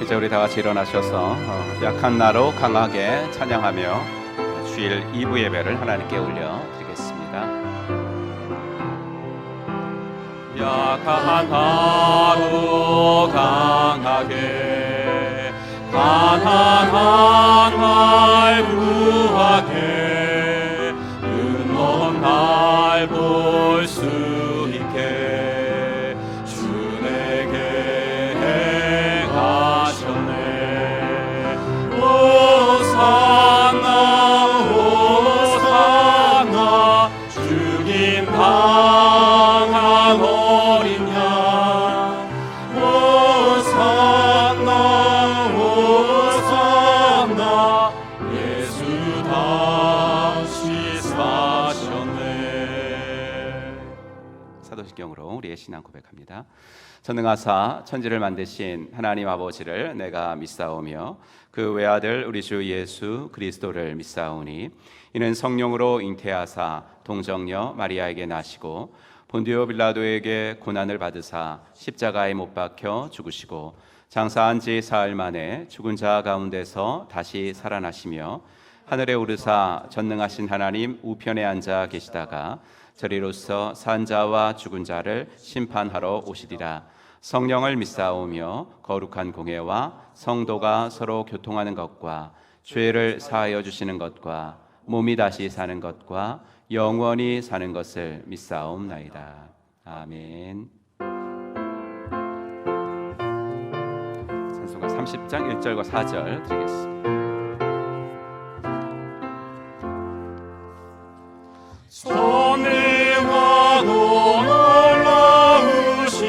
이제 우리 다 같이 일어나셔서 약한 나로 강하게 찬양하며 주일 2부 예배를 하나님께 올려드리겠습니다. 약한 나로 강하게 가난한 날 구하게 눈먼 날 볼 수 있게 주 내게 행하셨네. 호산나 호산나 죽임 당한 어린 양 호산나 호산나 예수 다시 사셨네. 사도신경으로 우리의 신앙 고백합니다. 전능하사 천지를 만드신 하나님 아버지를 내가 믿사오며 그 외아들 우리 주 예수 그리스도를 믿사오니 이는 성령으로 잉태하사 동정녀 마리아에게 나시고 본디오 빌라도에게 고난을 받으사 십자가에 못 박혀 죽으시고 장사한 지 사흘 만에 죽은 자 가운데서 다시 살아나시며 하늘에 오르사 전능하신 하나님 우편에 앉아 계시다가 저리로서 산 자와 죽은 자를 심판하러 오시리라. 성령을 믿사오며 거룩한 공회와 성도가 서로 교통하는 것과 죄를 사하여 주시는 것과 몸이 다시 사는 것과 영원히 사는 것을 믿사옵나이다. 아멘. 찬송가 30장 1절과 4절 드리겠습니다. 전능하고 놀라우신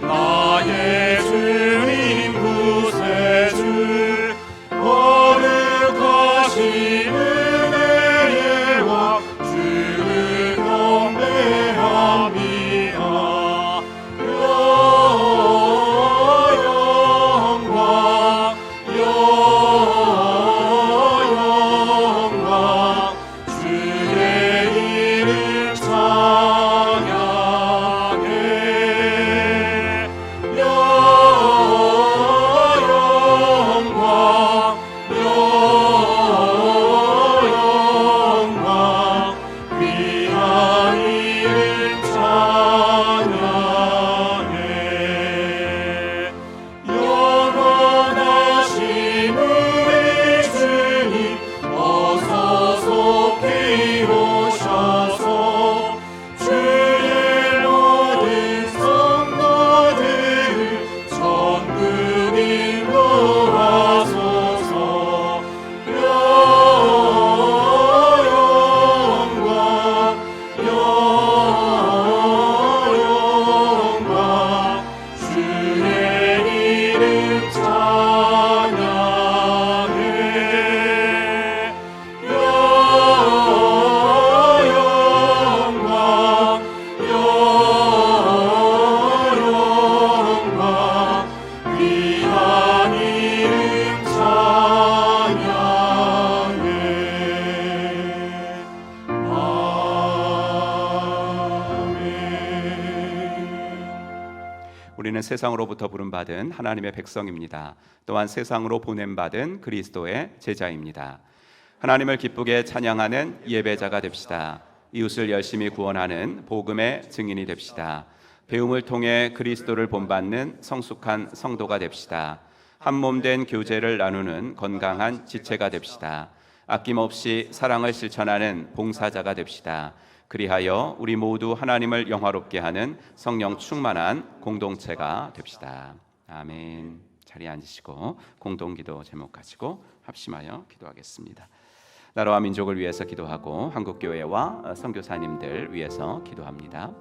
나의 주님 구세주 거룩하신 은혜의 왕 주를 경배합니다. 영광 영광 주의 이름 찬양해. 영광 영광 귀한 이름 찬양해. 영원하신 우리 주님 어서 속히 오셔서 주의 모든 성도들을 전부 인도하소서. 영광 영광 주의 이름 찬양해. 영광 영광 귀한 이름 찬양해. 아멘. 우리는 세상으로부터 부름받은 하나님의 백성입니다. 또한 세상으로 보냄받은 그리스도의 제자입니다. 하나님을 기쁘게 찬양하는 예배자가 됩시다. 이웃을 열심히 구원하는 복음의 증인이 됩시다. 배움을 통해 그리스도를 본받는 성숙한 성도가 됩시다. 한 몸 된 교제를 나누는 건강한 지체가 됩시다. 아낌없이 사랑을 실천하는 봉사자가 됩시다. 그리하여 우리 모두 하나님을 영화롭게 하는 성령 충만한 공동체가 됩시다. 아멘. 자리에 앉으시고 공동기도 제목 가지고 합심하여 기도하겠습니다. 나라와 민족을 위해서 기도하고 한국교회와 선교사님들 위해서 기도합니다.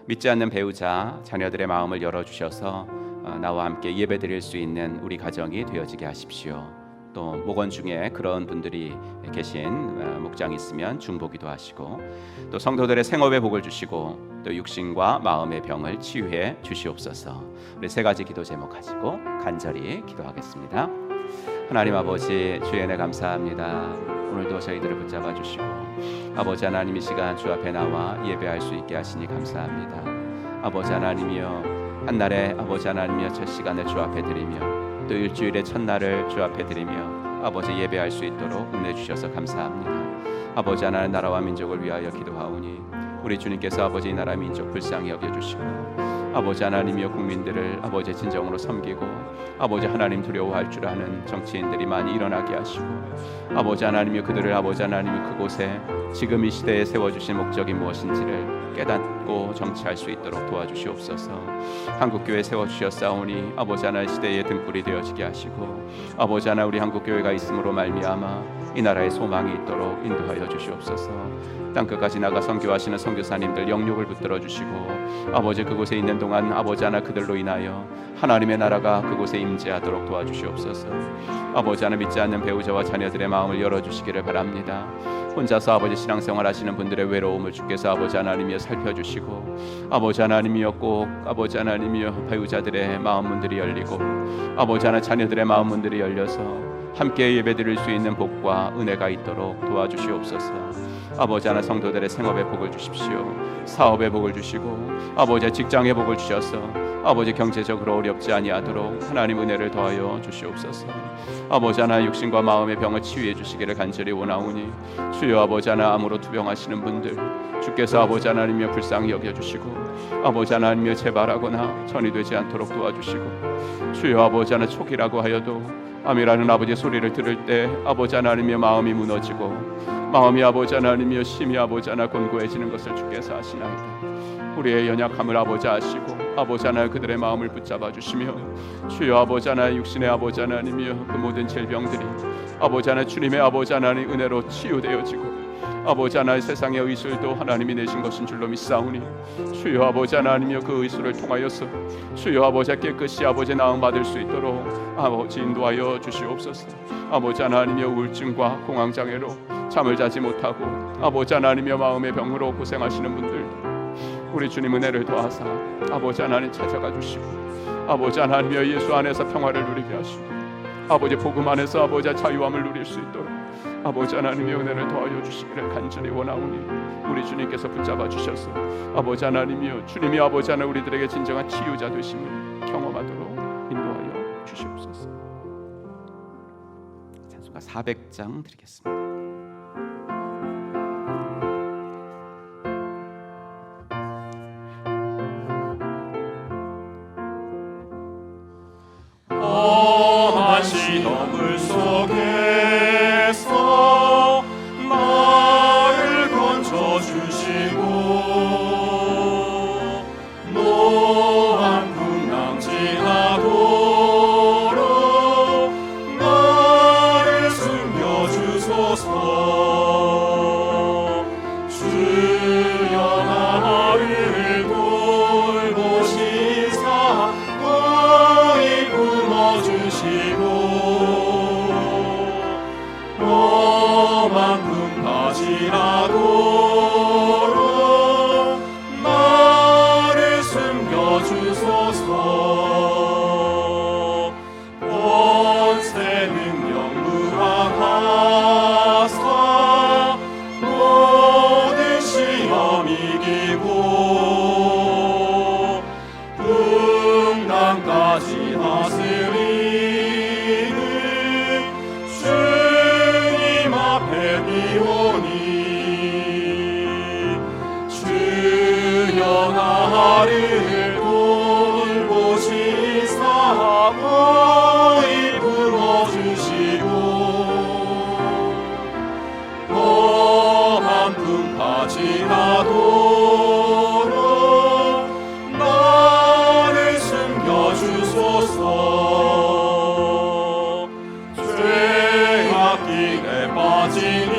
믿지 않는 배우자 자녀들의 마음을 열어주셔서 나와 함께 예배드릴 수 있는 우리 가정이 되어지게 하십시오. 또 목원 중에 그런 분들이 계신 목장이 있으면 중보기도 하시고 또 성도들의 생업에 복을 주시고 또 육신과 마음의 병을 치유해 주시옵소서. 우리 세 가지 기도 제목 가지고 간절히 기도하겠습니다. 하나님 아버지, 주의 은혜 감사합니다. 오늘도 저희들을 붙잡아 주시고 아버지 하나님, 이 시간 주 앞에 나와 예배할 수 있게 하시니 감사합니다. 아버지 하나님이여, 한날에 아버지 하나님이여 첫 시간을 주 앞에 드리며 또 또 일주일의 첫날을 주 앞에 드리며 아버지 예배할 수 있도록 은혜 주셔서 감사합니다. 아버지 하나님 나라와 민족을 위하여 기도하오니 우리 주님께서 아버지 이 나라 민족 불쌍히 여겨주시고 아버지 하나님이여 국민들을 아버지 진정으로 섬기고 아버지 하나님 두려워할 줄 아는 정치인들이 많이 일어나게 하시고 아버지 하나님이여 그들을 아버지 하나님이 그곳에 지금 이 시대에 세워주신 목적이 무엇인지를 깨닫고 정치할 수 있도록 도와주시옵소서. 한국교회 세워주셨사오니 아버지 하나님 시대의 등불이 되어지게 하시고 아버지 하나 우리 한국교회가 있음으로 말미암아 이 나라에 소망이 있도록 인도하여 주시옵소서. 땅끝까지 나가 선교하시는 선교사님들 영육을 붙들어 주시고 아버지 그곳에 있는 동안 아버지 하나 그들로 인하여 하나님의 나라가 그곳에 임재하도록 도와주시옵소서. 아버지 하나 믿지 않는 배우자와 자녀들의 마음을 열어주시기를 바랍니다. 혼자서 아버지 신앙생활 하시는 분들의 외로움을 주께서 아버지 하나님이여 살펴주시고 아버지 하나님이여 꼭 아버지 하나님이여 배우자들의 마음문들이 열리고 아버지 하나 자녀들의 마음문들이 열려서 함께 예배드릴 수 있는 복과 은혜가 있도록 도와주시옵소서. 아버지 하나 성도들의 생업의 복을 주십시오. 사업의 복을 주시고 아버지 직장의 복을 주셔서 아버지 경제적으로 어렵지 아니하도록 하나님 은혜를 더하여 주시옵소서. 아버지 하나 육신과 마음의 병을 치유해 주시기를 간절히 원하오니 주여 아버지 하나 암으로 투병하시는 분들 주께서 아버지 하나님이여 불쌍히 여겨주시고 아버지 하나님이여 재발하거나 전이 되지 않도록 도와주시고 주여 아버지 하나 촉이라고 하여도 암이라는 아버지의 소리를 들을 때 아버지 하나님의 마음이 무너지고 마음이 아버지 하나님이여 심히 아버지 하나 곤고해지는 것을 주께서 아시나이다. 우리의 연약함을 아버지 아시고 아버지 하나 그들의 마음을 붙잡아 주시며 주여 아버지 하나 육신의 아버지 하나님이여 그 모든 질병들이 아버지 하나 주님의 아버지 하나님 은혜로 치유되어지고 아버지 하나의 세상의 의술도 하나님이 내신 것인 줄로 믿사오니 주여 아버지 하나님이여 그 의술을 통하여서 주여 아버지 깨끗이 아버지 나음 받을 수 있도록 아버지 인도하여 주시옵소서. 아버지 하나님이여 우울증과 공황장애로 잠을 자지 못하고 아버지 하나님이여 마음의 병으로 고생하시는 분들 우리 주님 은혜를 더하사 아버지 하나님 찾아가 주시고 아버지 하나님이여 예수 안에서 평화를 누리게 하시고 아버지 복음 안에서 아버지 자유함을 누릴 수 있도록 아버지 하나님의 은혜를 더하여 주시기를 간절히 원하오니 우리 주님께서 붙잡아 주셔서 아버지 하나님이여 주님이 아버지 하나 우리들에게 진정한 치유자 되심을 경험하도록 인도하여 주시옵소서. 찬송가 400장 드리겠습니다. 시너물 속에서 나를 건져주시고 노한 풍랑 지나도록 나를 숨겨주소서. 주여 나를 돌보시사 거의 품어주시고 험한 바지라도록 나를 숨겨주소서. 권세 능력 무함하사 모든 시험 이기고 풍랑까지 다스리는 주님 앞에 비오니 주여 나를 돌보시사 거의 품어주시고 험한 풍파 지나도록 나를 숨겨주소서. 죄악길에 빠지니요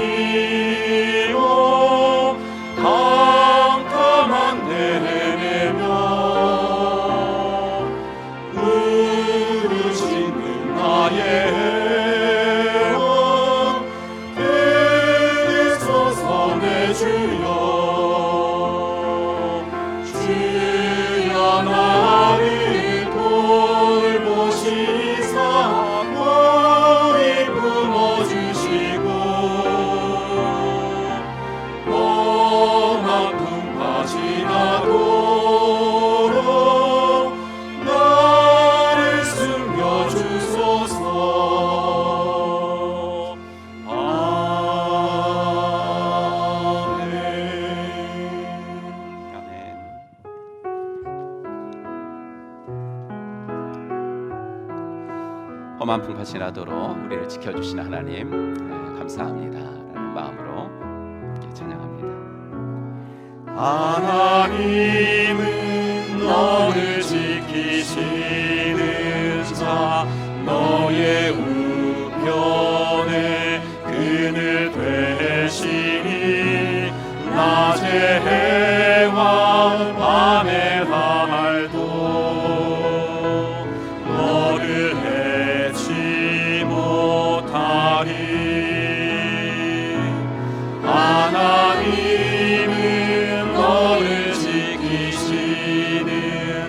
캄캄한 데내며 부르시는 나의 원 들으소서 내 주여. 주여 나를 돌보시사 거의 품어주시고 험한 풍파 지나도록 나를 숨겨주소서. 험한 풍파 지나도록 우리를 지켜주시는 하나님 감사합니다 라는 마음으로 함께 찬양합니다. 하나님은 너를 지키시는 자, 너의 우편에 그늘 되시니 낮에 해와 밤에 달도 너를 해치 못하리. 하나님은 너를 지키시는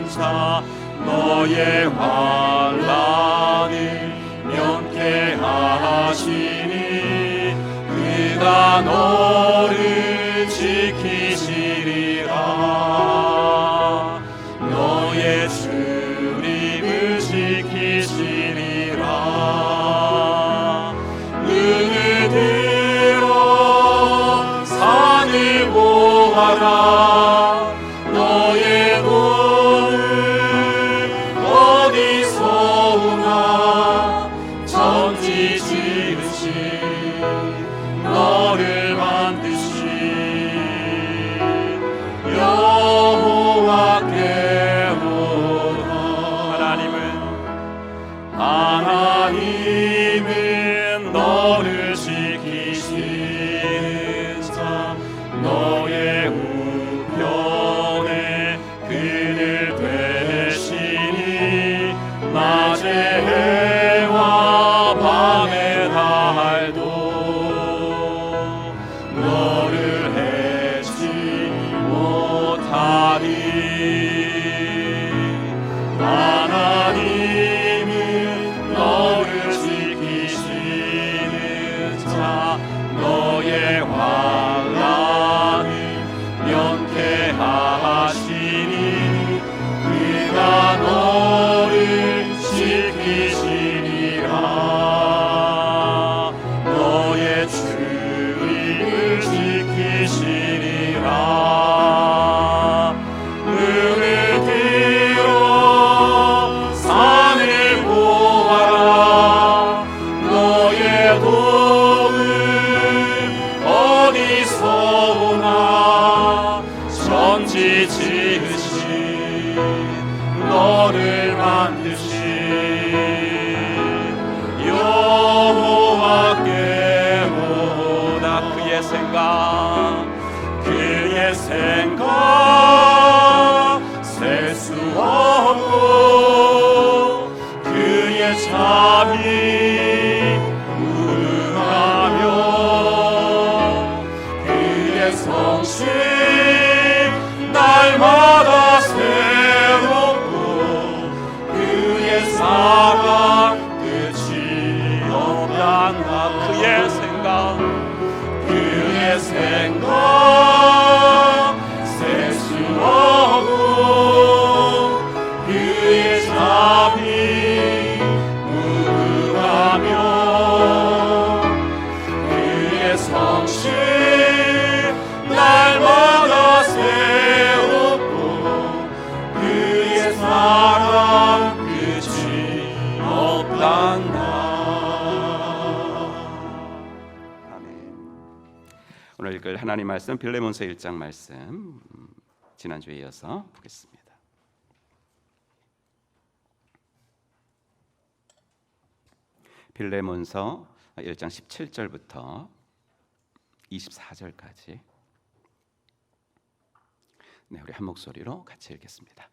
자, 너의 환난을 면케하시니 그가 너를 지키시리라. 너의 출입을 지키시리라. 눈을 들어 산을 보아라. 너의 돈을 어디서 오나. 천지 지으신 너를 만드신 여호와께 오라. 하나님은 너를 지키시는 자, 너의 우편에 그늘 되시니 낮에 해와 밤에 달도 너를 해치 못하리. 하나님은 너를 지키시는 자, 너의 환난을 면케하시니 그가 너를 지키시리라. 너의 출입을 지키시리라. 눈을 들어 산을 보아라. 너의 돈을 어디서 오나. 천지 지으신 너를 만드신 여호와께 오다. 그의 생각 셀 수 없고 그의 자비 무궁하며 그의 성실 날마다 새롭고 그의 사랑 끝이 없단다. 그의 생각 셀 수 없고 그의 자비 무궁하며 그의 성실 날마다 새롭고 그의 사랑 끝이 없단다. 오늘 읽을 하나님 말씀 빌레몬서 1장 말씀 지난주에 이어서 보겠습니다. 빌레몬서 1장 17절부터 24절까지 우리 한 목소리로 같이 읽겠습니다.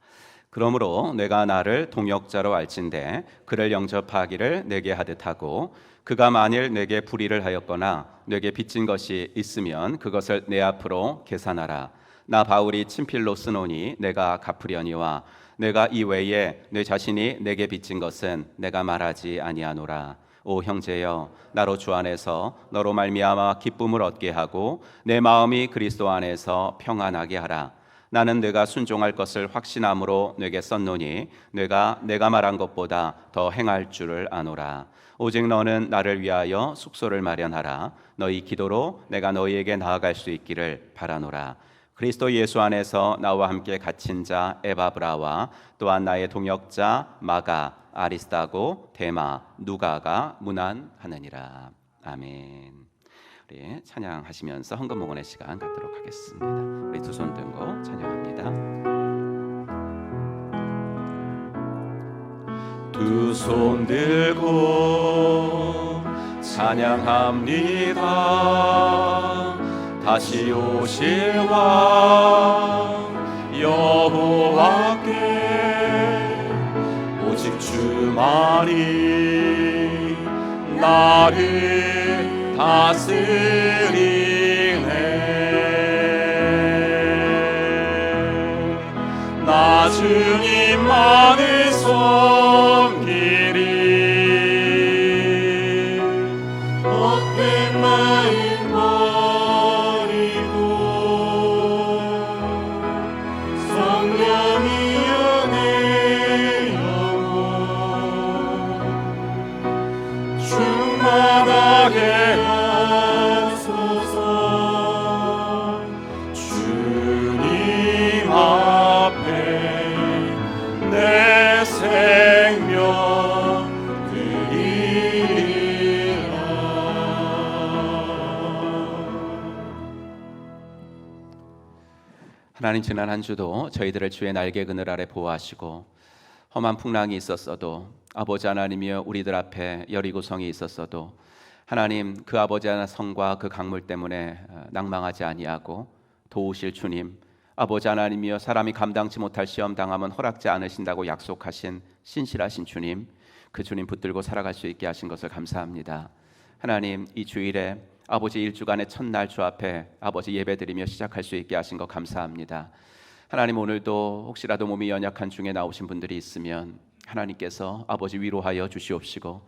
그러므로 내가 나를 동역자로 알진대 그를 영접하기를 내게 하듯 하고 그가 만일 내게 불의를 하였거나 내게 빚진 것이 있으면 그것을 내 앞으로 계산하라. 나 바울이 친필로 쓰노니 내가 갚으려니와 내가 이외에 내 자신이 내게 빚진 것은 내가 말하지 아니하노라. 오 형제여, 나로 주 안에서 너로 말미암아 기쁨을 얻게 하고 내 마음이 그리스도 안에서 평안하게 하라. 나는 내가 순종할 것을 확신함으로 내게 썼노니 내가 말한 것보다 더 행할 줄을 아노라. 오직 너는 나를 위하여 숙소를 마련하라. 너희 기도로 내가 너희에게 나아갈 수 있기를 바라노라. 그리스도 예수 안에서 나와 함께 갇힌 자 에바브라와 또한 나의 동역자 마가 아리스타고, 데마, 누가가 문안하느니라. 아멘. 우리 찬양하시면서 헌금목원의 시간 갖도록 하겠습니다. 우리 두 손 들고 찬양합니다. 두 손 들고 찬양합니다. 다시 오실 왕 여호와께 오직 주만이 나를 다스리네. 나 주님만을 섬기리. 헛된 마음 버리고 성령이여 내 영혼 충만하게 하소서. 주님 앞에 내 생명 드리라. 하나님, 지난 한 주도 저희들을 주의 날개 그늘 아래 보호하시고 험한 풍랑이 있었어도 아버지 하나님이여 우리들 앞에 여리고성이 있었어도 하나님 그 아버지 하나 성과 그 강물 때문에 낭망하지 아니하고 도우실 주님, 아버지 하나님이여 사람이 감당치 못할 시험 당함은 허락지 않으신다고 약속하신 신실하신 주님, 그 주님 붙들고 살아갈 수 있게 하신 것을 감사합니다. 하나님, 이 주일에 아버지 일주간의 첫날 주 앞에 아버지 예배드리며 시작할 수 있게 하신 것 감사합니다. 하나님, 오늘도 혹시라도 몸이 연약한 중에 나오신 분들이 있으면 하나님께서 아버지 위로하여 주시옵시고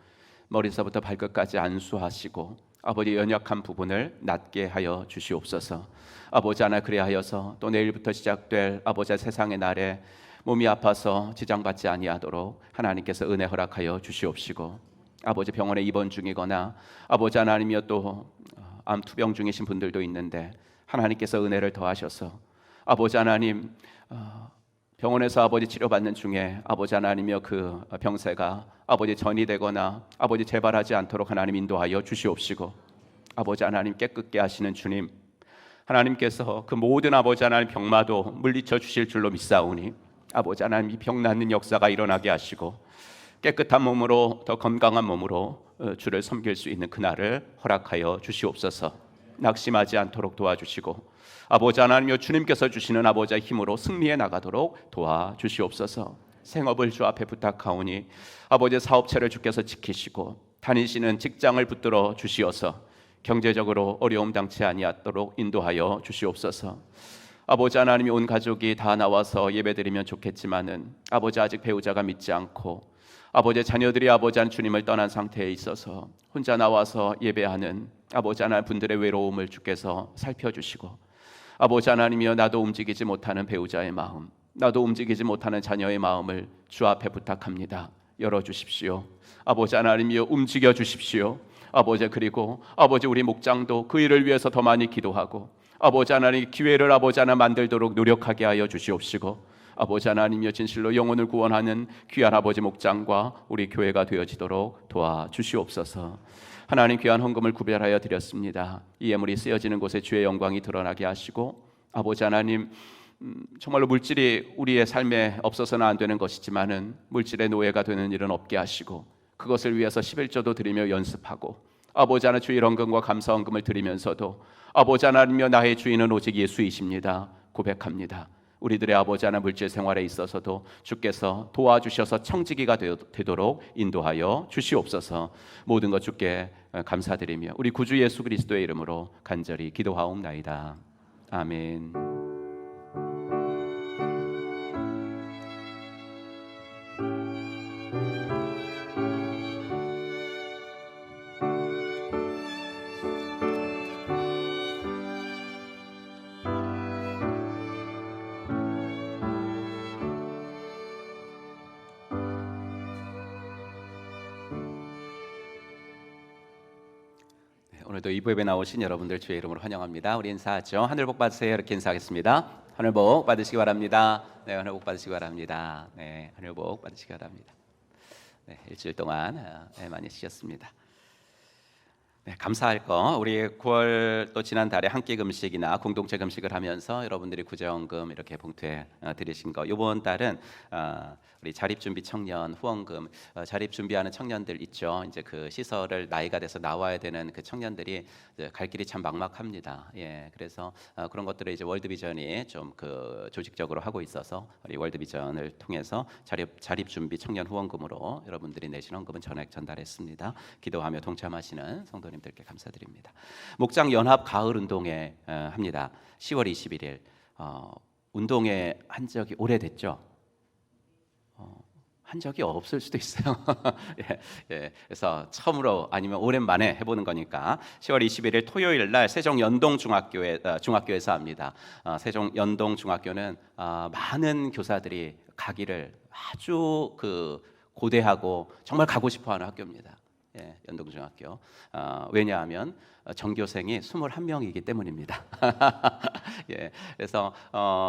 머리서부터 발끝까지 안수하시고 아버지 연약한 부분을 낫게 하여 주시옵소서. 아버지 하나 그리하여서 또 내일부터 시작될 아버지 세상의 날에 몸이 아파서 지장받지 아니하도록 하나님께서 은혜 허락하여 주시옵시고 아버지 병원에 입원 중이거나 아버지 하나님이여 또 암 투병 중이신 분들도 있는데 하나님께서 은혜를 더하셔서 아버지 하나님 병원에서 아버지 치료받는 중에 아버지 하나님이여 그 병세가 아버지 전이 되거나 아버지 재발하지 않도록 하나님 인도하여 주시옵시고 아버지 하나님 깨끗게 하시는 주님, 하나님께서 그 모든 아버지 하나님 병마도 물리쳐 주실 줄로 믿사오니 아버지 하나님 이 병 낫는 역사가 일어나게 하시고 깨끗한 몸으로 더 건강한 몸으로 주를 섬길 수 있는 그날을 허락하여 주시옵소서. 낙심하지 않도록 도와주시고 아버지 하나님여 주님께서 주시는 아버지의 힘으로 승리해 나가도록 도와주시옵소서. 생업을 주 앞에 부탁하오니 아버지 사업체를 주께서 지키시고 다니시는 직장을 붙들어 주시어서 경제적으로 어려움 당치 아니하도록 인도하여 주시옵소서. 아버지 하나님이 온 가족이 다 나와서 예배드리면 좋겠지만은 아버지 아직 배우자가 믿지 않고 아버지 자녀들이 아버지 한 주님을 떠난 상태에 있어서 혼자 나와서 예배하는 아버지 하나님 분들의 외로움을 주께서 살펴주시고 아버지 하나님이여 나도 움직이지 못하는 배우자의 마음, 나도 움직이지 못하는 자녀의 마음을 주 앞에 부탁합니다. 열어주십시오. 아버지 하나님이여 움직여 주십시오. 아버지, 그리고 아버지 우리 목장도 그 일을 위해서 더 많이 기도하고 아버지 하나님 기회를 아버지 하나 만들도록 노력하게 하여 주시옵시고 아버지 하나님이여 진실로 영혼을 구원하는 귀한 아버지 목장과 우리 교회가 되어지도록 도와주시옵소서. 하나님 귀한 헌금을 구별하여 드렸습니다. 이 예물이 쓰여지는 곳에 주의 영광이 드러나게 하시고 아버지 하나님 정말로 물질이 우리의 삶에 없어서는 안 되는 것이지만은 물질의 노예가 되는 일은 없게 하시고 그것을 위해서 11조도 드리며 연습하고 아버지 하나 주일 헌금과 감사 헌금을 드리면서도 아버지 하나님이여 나의 주인은 오직 예수이십니다 고백합니다. 우리들의 아버지 하나 물질 생활에 있어서도 주께서 도와주셔서 청지기가 되도록 인도하여 주시옵소서. 모든 것 주께 감사드리며 우리 구주 예수 그리스도의 이름으로 간절히 기도하옵나이다. 아멘. 오늘도 이부 예배 나오신 여러분들 주의 이름으로 환영합니다. 우리 인사하죠. 하늘 복 받으세요. 이렇게 인사하겠습니다. 하늘 복 받으시기 바랍니다. 네, 하늘 복 받으시기 바랍니다. 네, 하늘 복 받으시기 바랍니다. 네, 일주일 동안 많이 쉬었습니다. 네, 감사할 거 우리 9월 또 지난달에 한 끼 금식이나 공동체 금식을 하면서 여러분들이 구제원금 이렇게 봉투에 드리신 거, 이번 달은 우리 자립준비 청년 후원금, 자립 준비하는 청년들 있죠. 이제 그 시설을 나이가 돼서 나와야 되는 그 청년들이 이제 갈 길이 참 막막합니다. 예, 그래서 그런 것들을 이제 월드비전이 좀 그 조직적으로 하고 있어서 우리 월드비전을 통해서 자립 준비 청년 후원금으로 여러분들이 내신 헌금은 전액 전달했습니다. 기도하며 동참하시는 성도님들께 감사드립니다. 목장 연합 가을 운동회 합니다. 10월 21일 운동회 한 적이 오래됐죠. 한 적이 없을 수도 있어요. 그래서 처음으로 아니면 오랜만에 해보는 거니까 10월 21일 토요일 날 세종 연동 중학교에서 합니다. 세종 연동 중학교는 많은 교사들이 가기를 아주 고대하고 정말 가고 싶어하는 학교입니다. 연동 중학교. 왜냐하면 전교생이 21명이기 때문입니다. 그래서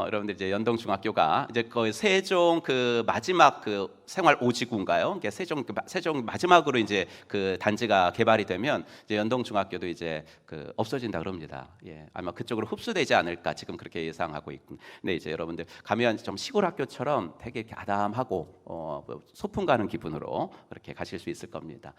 여러분들 이제 연동 중학교가 이제 거의 세종 마지막 생활 오지구인가요? 세종 마지막으로 이제 그 단지가 개발이 되면 이제 연동 중학교도 이제 없어진다 그럽니다. 아마 그쪽으로 흡수되지 않을까 지금 그렇게 예상하고 있고. 근데 이제 여러분들 가면 좀 시골 학교처럼 되게 이렇게 아담하고 소풍 가는 기분으로 그렇게 가실 수 있을 겁니다.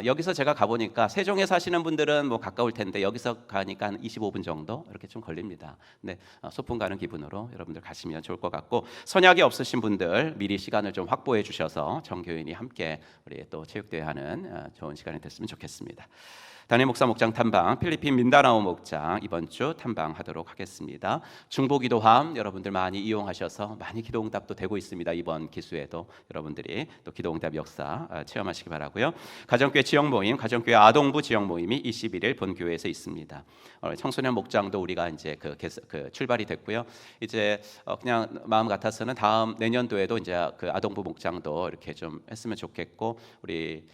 여기서 제가 가보니까 세종에 사시는 분들은 뭐 가까울 텐데 여기서 가니까 한 25분 정도 이렇게 좀 걸립니다. 근데 소풍 가는 기분으로 여러분들 가시면 좋을 것 같고, 선약이 없으신 분들 미리 시간을 좀 확보해 주셔서 정교인이 함께 우리 또 체육대회 하는 좋은 시간이 됐으면 좋겠습니다. 담임 목사 목장 탐방 필리핀 민다나오 목장 이번 주 탐방하도록 하겠습니다. 중보기도함 여러분들 많이 이용하셔서 많이 기도응답도 되고 있습니다. 이번 기수에도 여러분들이 또 기도응답 역사 체험하시기 바라고요. 가정교회 지역 모임, 가정교회 아동부 지역 모임이 21일 본교회에서 있습니다. 청소년 목장도 우리가 이제 출발이 됐고요. 이제 그냥 마음 같아서는 다음 내년도에도 이제 아동부 목장도 이렇게 좀 했으면 좋겠고, 우리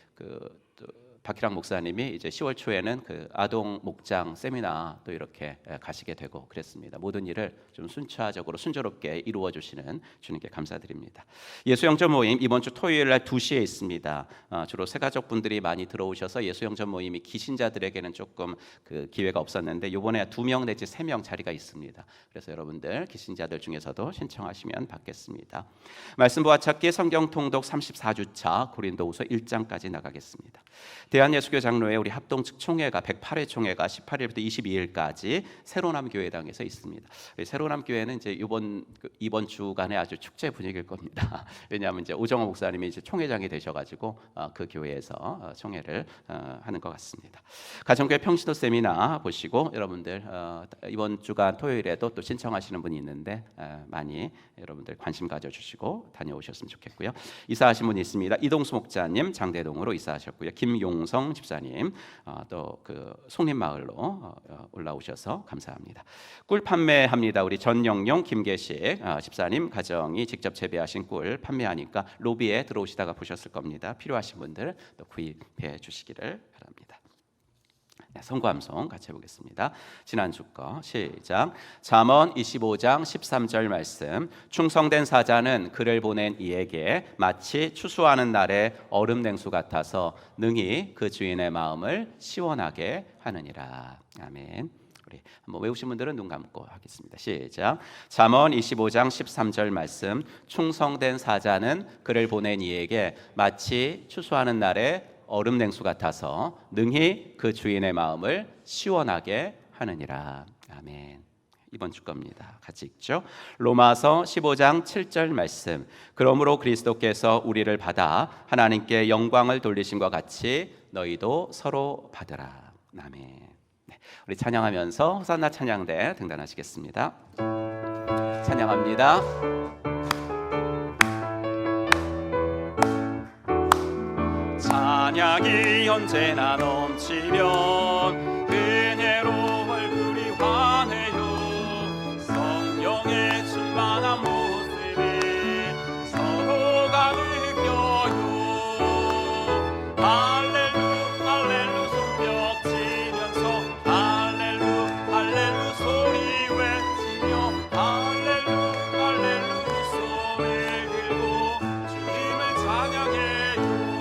박희랑 목사님이 이제 10월 초에는 아동 목장 세미나 또 이렇게 가시게 되고 그랬습니다. 모든 일을 좀 순차적으로 순조롭게 이루어 주시는 주님께 감사드립니다. 예수영전 모임 이번 주 토요일 날 2시에 있습니다. 주로 새가족 분들이 많이 들어오셔서 예수영전 모임이 기신자들에게는 조금 기회가 없었는데 이번에 2명 내지 3명 자리가 있습니다. 그래서 여러분들 기신자들 중에서도 신청하시면 받겠습니다. 말씀 보아찾기 성경 통독 34주차 고린도후서 1장까지 나가겠습니다. 대한예수교 장로회 우리 합동 총회가 108회 총회가 18일부터 22일까지 새로남 교회당에서 있습니다. 새로남 교회는 이제 이번 주간에 아주 축제 분위기일 겁니다. 왜냐하면 이제 오정호 목사님이 이제 총회장이 되셔가지고 그 교회에서 총회를 하는 것 같습니다. 가정교회 평신도 세미나 보시고 여러분들 이번 주간 토요일에도 또 신청하시는 분이 있는데 많이 여러분들 관심 가져주시고 다녀오셨으면 좋겠고요. 이사하신 분이 있습니다. 이동수 목자님 장대동으로 이사하셨고요. 김용성 집사님 또 송림마을로 올라오셔서 감사합니다. 꿀 판매합니다. 우리 전영용 김계식 집사님 가정이 직접 재배하신 꿀 판매하니까 로비에 들어오시다가 보셨을 겁니다. 필요하신 분들 또 구입해 주시기를 바랍니다. 성구함송 같이 해보겠습니다. 지난주 거 시작. 잠언 25장 13절 말씀. 충성된 사자는 글을 보낸 이에게 마치 추수하는 날의 얼음 냉수 같아서 능히 그 주인의 마음을 시원하게 하느니라. 아멘. 우리 한번 외우신 분들은 눈 감고 하겠습니다. 시작. 잠언 25장 13절 말씀. 충성된 사자는 글을 보낸 이에게 마치 추수하는 날의 얼음 냉수 같아서 능히 그 주인의 마음을 시원하게 하느니라. 아멘. 이번 주 겁니다. 같이 읽죠. 로마서 15장 7절 말씀. 그러므로 그리스도께서 우리를 받아 하나님께 영광을 돌리심과 같이 너희도 서로 받으라. 아멘. 네, 우리 찬양하면서 호산나 찬양대 등단하시겠습니다. 찬양합니다. 찬양이 언제나 넘치면 은혜로 얼굴이 환해요. 성령의 충만한 모습이 서로가 느껴요. 할렐루 할렐루 손뼉 치면서 할렐루 할렐루 소리 외치며 할렐루 할렐루 손을 들고 주님을 찬양해요.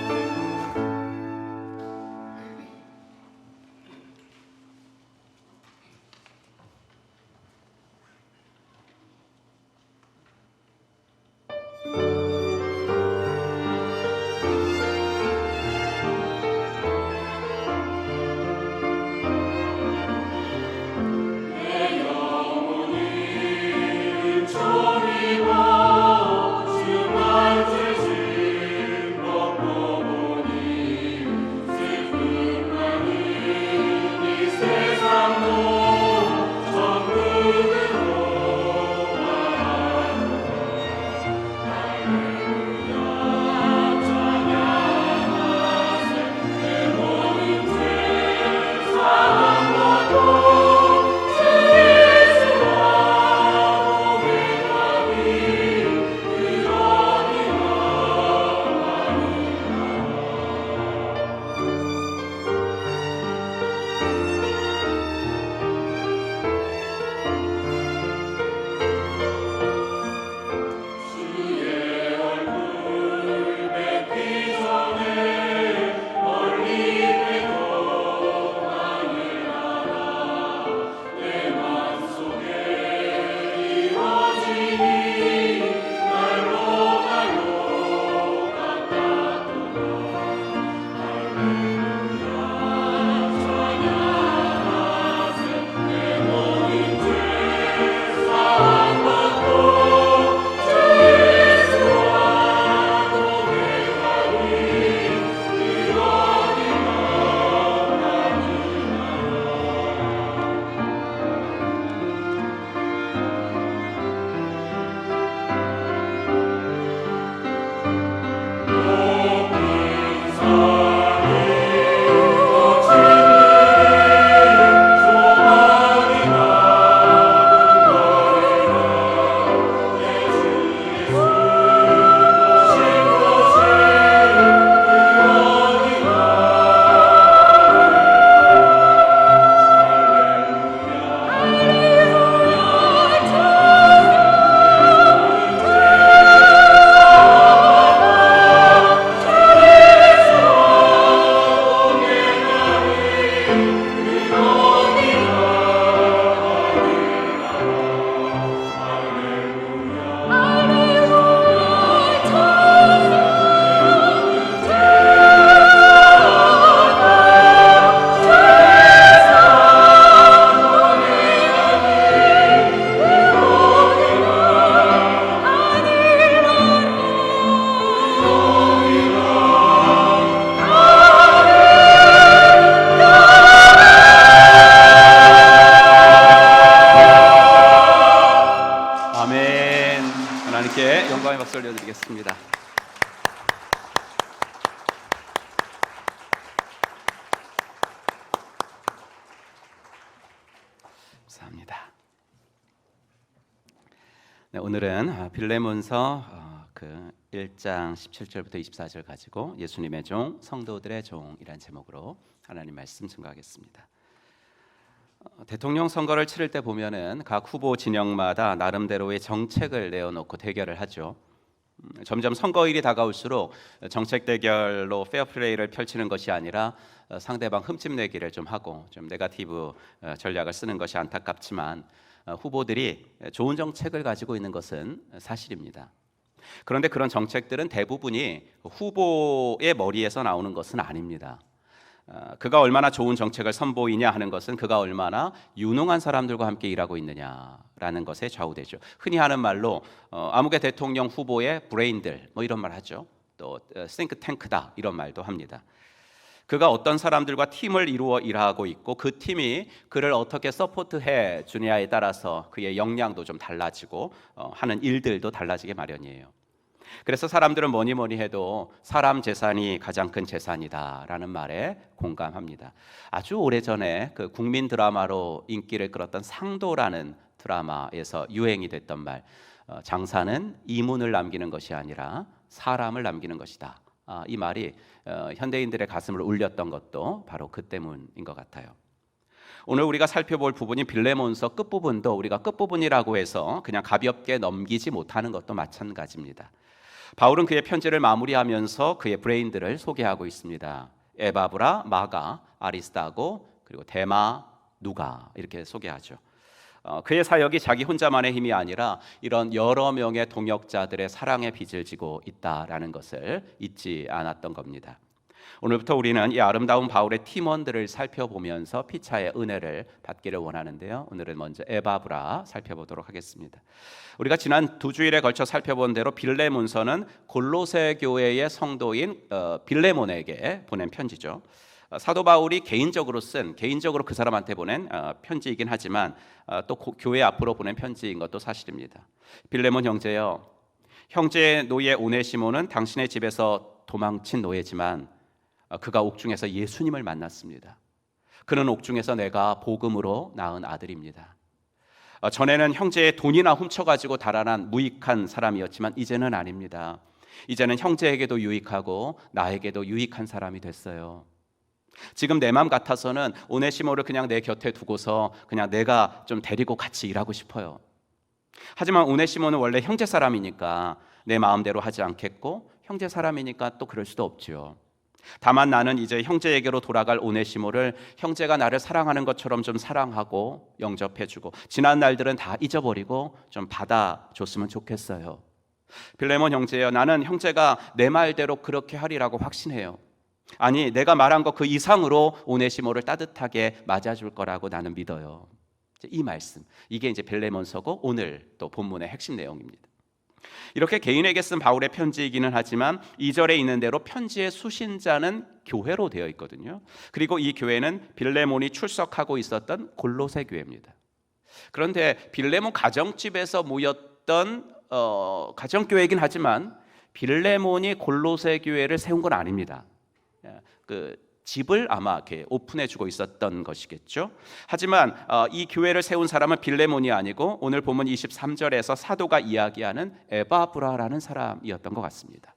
하나님께 영광의 박수 올려드리겠습니다. 감사합니다. 네, 오늘은 빌레몬서 그 1장 17절부터 24절 가지고 예수님의 종, 성도들의 종이란 제목으로 하나님 말씀 증거하겠습니다. 대통령 선거를 치를 때 보면은 각 후보 진영마다 나름대로의 정책을 내어놓고 대결을 하죠. 점점 선거일이 다가올수록 정책 대결로 페어플레이를 펼치는 것이 아니라 상대방 흠집내기를 좀 하고 좀 네거티브 전략을 쓰는 것이 안타깝지만 후보들이 좋은 정책을 가지고 있는 것은 사실입니다. 그런데 그런 정책들은 대부분이 후보의 머리에서 나오는 것은 아닙니다. 그가 얼마나 좋은 정책을 선보이냐 하는 것은 그가 얼마나 유능한 사람들과 함께 일하고 있느냐라는 것에 좌우되죠. 흔히 하는 말로 아무개 대통령 후보의 브레인들 뭐 이런 말 하죠. 또 싱크탱크다 이런 말도 합니다. 그가 어떤 사람들과 팀을 이루어 일하고 있고 그 팀이 그를 어떻게 서포트해 주냐에 따라서 그의 역량도 좀 달라지고 하는 일들도 달라지게 마련이에요. 그래서 사람들은 뭐니 해도 사람 재산이 가장 큰 재산이다라는 말에 공감합니다. 아주 오래전에 그 국민 드라마로 인기를 끌었던 상도라는 드라마에서 유행이 됐던 말, 장사는 이문을 남기는 것이 아니라 사람을 남기는 것이다. 이 말이 현대인들의 가슴을 울렸던 것도 바로 그 때문인 것 같아요. 오늘 우리가 살펴볼 부분이 빌레몬서 끝부분도 우리가 끝부분이라고 해서 그냥 가볍게 넘기지 못하는 것도 마찬가지입니다. 바울은 그의 편지를 마무리하면서 그의 브레인들을 소개하고 있습니다. 에바브라, 마가, 아리스타고 그리고 데마, 누가 이렇게 소개하죠. 그의 사역이 자기 혼자만의 힘이 아니라 이런 여러 명의 동역자들의 사랑의 빚을 지고 있다라는 것을 잊지 않았던 겁니다. 오늘부터 우리는 이 아름다운 바울의 팀원들을 살펴보면서 피차의 은혜를 받기를 원하는데요. 오늘은 먼저 에바브라 살펴보도록 하겠습니다. 우리가 지난 두 주일에 걸쳐 살펴본 대로 빌레몬서는 골로새 교회의 성도인 빌레몬에게 보낸 편지죠. 사도 바울이 개인적으로 그 사람한테 보낸 편지이긴 하지만 또 교회 앞으로 보낸 편지인 것도 사실입니다. 빌레몬 형제여, 형제의 노예 오네시모는 당신의 집에서 도망친 노예지만 그가 옥중에서 예수님을 만났습니다. 그는 옥중에서 내가 복음으로 낳은 아들입니다. 전에는 형제의 돈이나 훔쳐가지고 달아난 무익한 사람이었지만 이제는 아닙니다. 이제는 형제에게도 유익하고 나에게도 유익한 사람이 됐어요. 지금 내 맘 같아서는 오네시모를 그냥 내 곁에 두고서 그냥 내가 좀 데리고 같이 일하고 싶어요. 하지만 오네시모는 원래 형제 사람이니까 내 마음대로 하지 않겠고 형제 사람이니까 또 그럴 수도 없지요. 다만 나는 이제 형제에게로 돌아갈 오네시모를 형제가 나를 사랑하는 것처럼 좀 사랑하고 영접해주고 지난 날들은 다 잊어버리고 좀 받아줬으면 좋겠어요. 빌레몬 형제여, 나는 형제가 내 말대로 그렇게 하리라고 확신해요. 아니, 내가 말한 것 그 이상으로 오네시모를 따뜻하게 맞아줄 거라고 나는 믿어요. 이 말씀, 이게 이제 빌레몬서고 오늘 또 본문의 핵심 내용입니다. 이렇게 개인에게 쓴 바울의 편지이기는 하지만 2절에 있는 대로 편지의 수신자는 교회로 되어 있거든요. 그리고 이 교회는 빌레몬이 출석하고 있었던 골로새 교회입니다. 그런데 빌레몬 가정집에서 모였던 가정교회이긴 하지만 빌레몬이 골로새 교회를 세운 건 아닙니다. 그 집을 아마 이렇게 오픈해주고 있었던 것이겠죠. 하지만 이 교회를 세운 사람은 빌레몬이 아니고 오늘 본문 23절에서 사도가 이야기하는 에바브라라는 사람이었던 것 같습니다.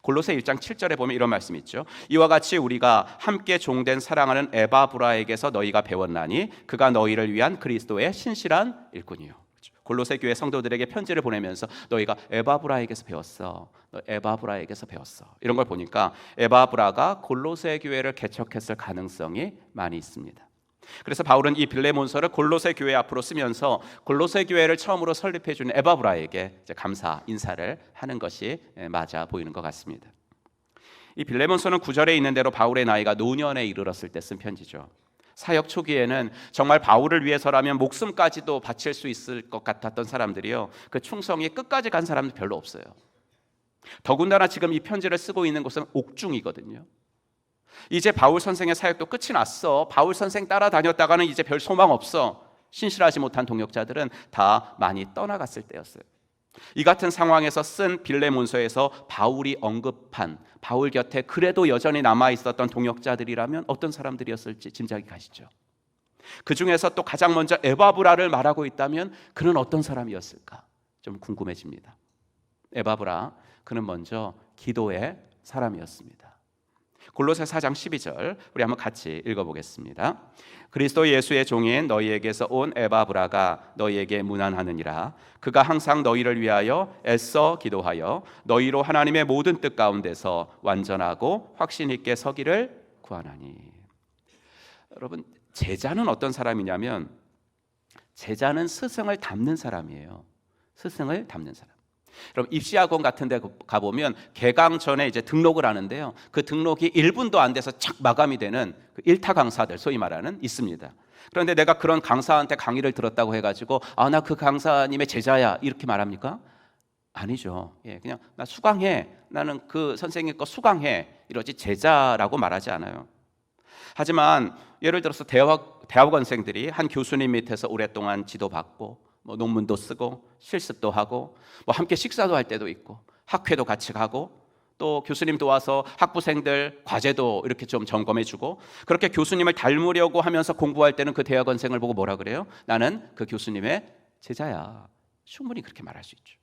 골로새 1장 7절에 보면 이런 말씀이 있죠. 이와 같이 우리가 함께 종된 사랑하는 에바브라에게서 너희가 배웠나니 그가 너희를 위한 그리스도의 신실한 일꾼이요. 골로새 교회 성도들에게 편지를 보내면서 너희가 에바브라에게서 배웠어. 너 에바브라에게서 배웠어. 이런 걸 보니까 에바브라가 골로새 교회를 개척했을 가능성이 많이 있습니다. 그래서 바울은 이 빌레몬서를 골로새 교회 앞으로 쓰면서 골로새 교회를 처음으로 설립해 주는 에바브라에게 이제 감사 인사를 하는 것이 맞아 보이는 것 같습니다. 이 빌레몬서는 9절에 있는 대로 바울의 나이가 노년에 이르렀을 때 쓴 편지죠. 사역 초기에는 정말 바울을 위해서라면 목숨까지도 바칠 수 있을 것 같았던 사람들이요, 그 충성이 끝까지 간 사람들 별로 없어요. 더군다나 지금 이 편지를 쓰고 있는 곳은 옥중이거든요. 이제 바울 선생의 사역도 끝이 났어. 바울 선생 따라다녔다가는 이제 별 소망 없어. 신실하지 못한 동역자들은 다 많이 떠나갔을 때였어요. 이 같은 상황에서 쓴 빌레몬서에서 바울이 언급한 바울 곁에 그래도 여전히 남아 있었던 동역자들이라면 어떤 사람들이었을지 짐작이 가시죠. 그 중에서 또 가장 먼저 에바브라를 말하고 있다면 그는 어떤 사람이었을까 좀 궁금해집니다. 에바브라, 그는 먼저 기도의 사람이었습니다. 골로새 4장 12절 우리 한번 같이 읽어보겠습니다. 그리스도 예수의 종인 너희에게서 온 에바브라가 너희에게 문안하느니라. 그가 항상 너희를 위하여 애써 기도하여 너희로 하나님의 모든 뜻 가운데서 완전하고 확신 있게 서기를 구하나니. 여러분, 제자는 어떤 사람이냐면 제자는 스승을 닮는 사람이에요. 스승을 닮는 사람. 여러분, 입시학원 같은 데 가보면 개강 전에 이제 등록을 하는데요, 그 등록이 1분도 안 돼서 착 마감이 되는 그 일타 강사들, 소위 말하는 있습니다. 그런데 내가 그런 강사한테 강의를 들었다고 해가지고 나 그 강사님의 제자야 이렇게 말합니까? 아니죠. 그냥 나 수강해, 나는 그 선생님 거 수강해 이러지 제자라고 말하지 않아요. 하지만 예를 들어서 대학원생들이 한 교수님 밑에서 오랫동안 지도받고 논문도 쓰고 실습도 하고 함께 식사도 할 때도 있고 학회도 같이 가고 또 교수님 도와서 학부생들 과제도 이렇게 좀 점검해주고 그렇게 교수님을 닮으려고 하면서 공부할 때는 그 대학원생을 보고 뭐라 그래요? 나는 그 교수님의 제자야. 충분히 그렇게 말할 수 있죠.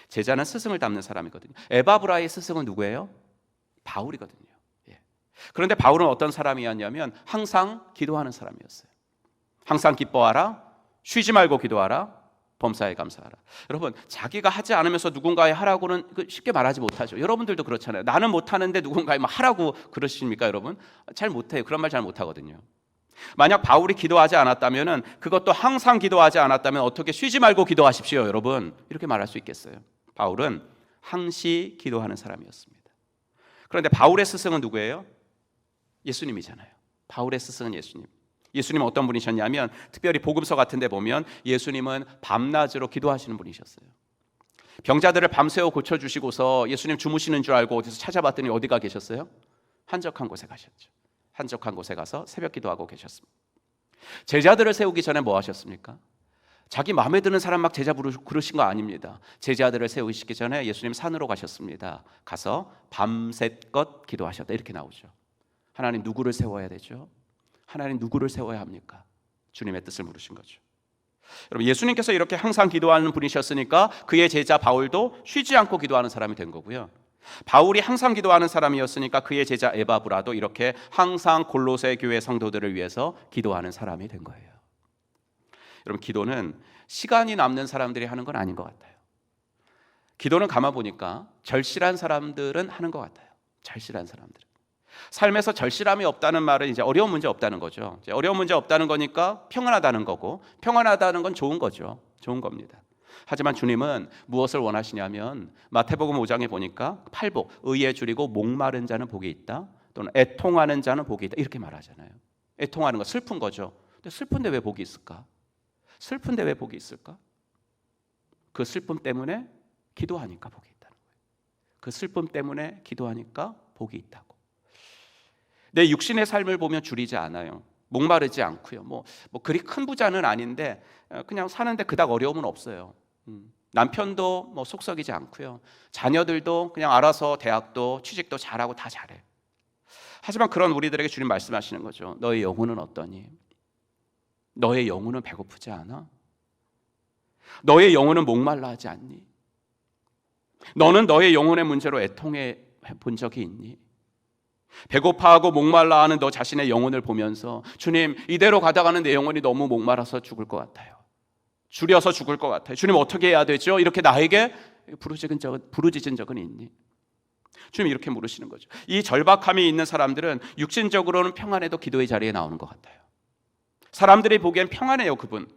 제자는 스승을 닮는 사람이거든요. 에바브라의 스승은 누구예요? 바울이거든요. 그런데 바울은 어떤 사람이었냐면 항상 기도하는 사람이었어요. 항상 기뻐하라, 쉬지 말고 기도하라, 범사에 감사하라. 여러분, 자기가 하지 않으면서 누군가에 하라고는 쉽게 말하지 못하죠. 여러분들도 그렇잖아요. 나는 못하는데 누군가에 하라고 그러십니까? 여러분, 잘 못해요. 그런 말 잘 못하거든요. 만약 바울이 기도하지 않았다면, 그것도 항상 기도하지 않았다면 어떻게 쉬지 말고 기도하십시오 여러분, 이렇게 말할 수 있겠어요? 바울은 항시 기도하는 사람이었습니다. 그런데 바울의 스승은 누구예요? 예수님이잖아요. 바울의 스승은 예수님. 예수님은 어떤 분이셨냐면 특별히 복음서 같은 데 보면 예수님은 밤낮으로 기도하시는 분이셨어요. 병자들을 밤새워 고쳐주시고서 예수님 주무시는 줄 알고 어디서 찾아봤더니 어디가 계셨어요? 한적한 곳에 가셨죠. 한적한 곳에 가서 새벽 기도하고 계셨습니다. 제자들을 세우기 전에 뭐 하셨습니까? 자기 마음에 드는 사람 막 제자 부르신 거 아닙니다. 제자들을 세우시기 전에 예수님 산으로 가셨습니다. 가서 밤새껏 기도하셨다 이렇게 나오죠. 하나님 누구를 세워야 되죠? 하나님 누구를 세워야 합니까? 주님의 뜻을 물으신 거죠. 여러분, 예수님께서 이렇게 항상 기도하는 분이셨으니까 그의 제자 바울도 쉬지 않고 기도하는 사람이 된 거고요. 바울이 항상 기도하는 사람이었으니까 그의 제자 에바브라도 이렇게 항상 골로새 교회 성도들을 위해서 기도하는 사람이 된 거예요. 여러분, 기도는 시간이 남는 사람들이 하는 건 아닌 것 같아요. 기도는 가만 보니까 절실한 사람들은 하는 것 같아요. 절실한 사람들은. 삶에서 절실함이 없다는 말은 이제 어려운 문제 없다는 거죠. 이제 어려운 문제 없다는 거니까 평안하다는 거고, 평안하다는 건 좋은 거죠. 좋은 겁니다. 하지만 주님은 무엇을 원하시냐면 마태복음 5장에 보니까 팔복, 의에 줄이고 목마른 자는 복이 있다, 또는 애통하는 자는 복이 있다 이렇게 말하잖아요. 애통하는 거 슬픈 거죠. 근데 슬픈데 왜 복이 있을까? 슬픈데 왜 복이 있을까? 그 슬픔 때문에 기도하니까 복이 있다는 거예요. 그 슬픔 때문에 기도하니까 복이 있다고. 내 육신의 삶을 보면 줄이지 않아요. 목마르지 않고요. 그리 큰 부자는 아닌데 그냥 사는데 그닥 어려움은 없어요. 남편도 속썩이지 않고요. 자녀들도 그냥 알아서 대학도 취직도 잘하고 다 잘해. 하지만 그런 우리들에게 주님 말씀하시는 거죠. 너의 영혼은 어떠니? 너의 영혼은 배고프지 않아? 너의 영혼은 목말라 하지 않니? 너는 너의 영혼의 문제로 애통해 본 적이 있니? 배고파하고 목말라하는 너 자신의 영혼을 보면서 주님, 이대로 가다가는 내 영혼이 너무 목말라서 죽을 것 같아요. 줄여서 죽을 것 같아요. 주님, 어떻게 해야 되죠? 이렇게 나에게 부르짖은 적은 있니? 주님 이렇게 물으시는 거죠. 이 절박함이 있는 사람들은 육신적으로는 평안해도 기도의 자리에 나오는 것 같아요. 사람들이 보기엔 평안해요, 그분.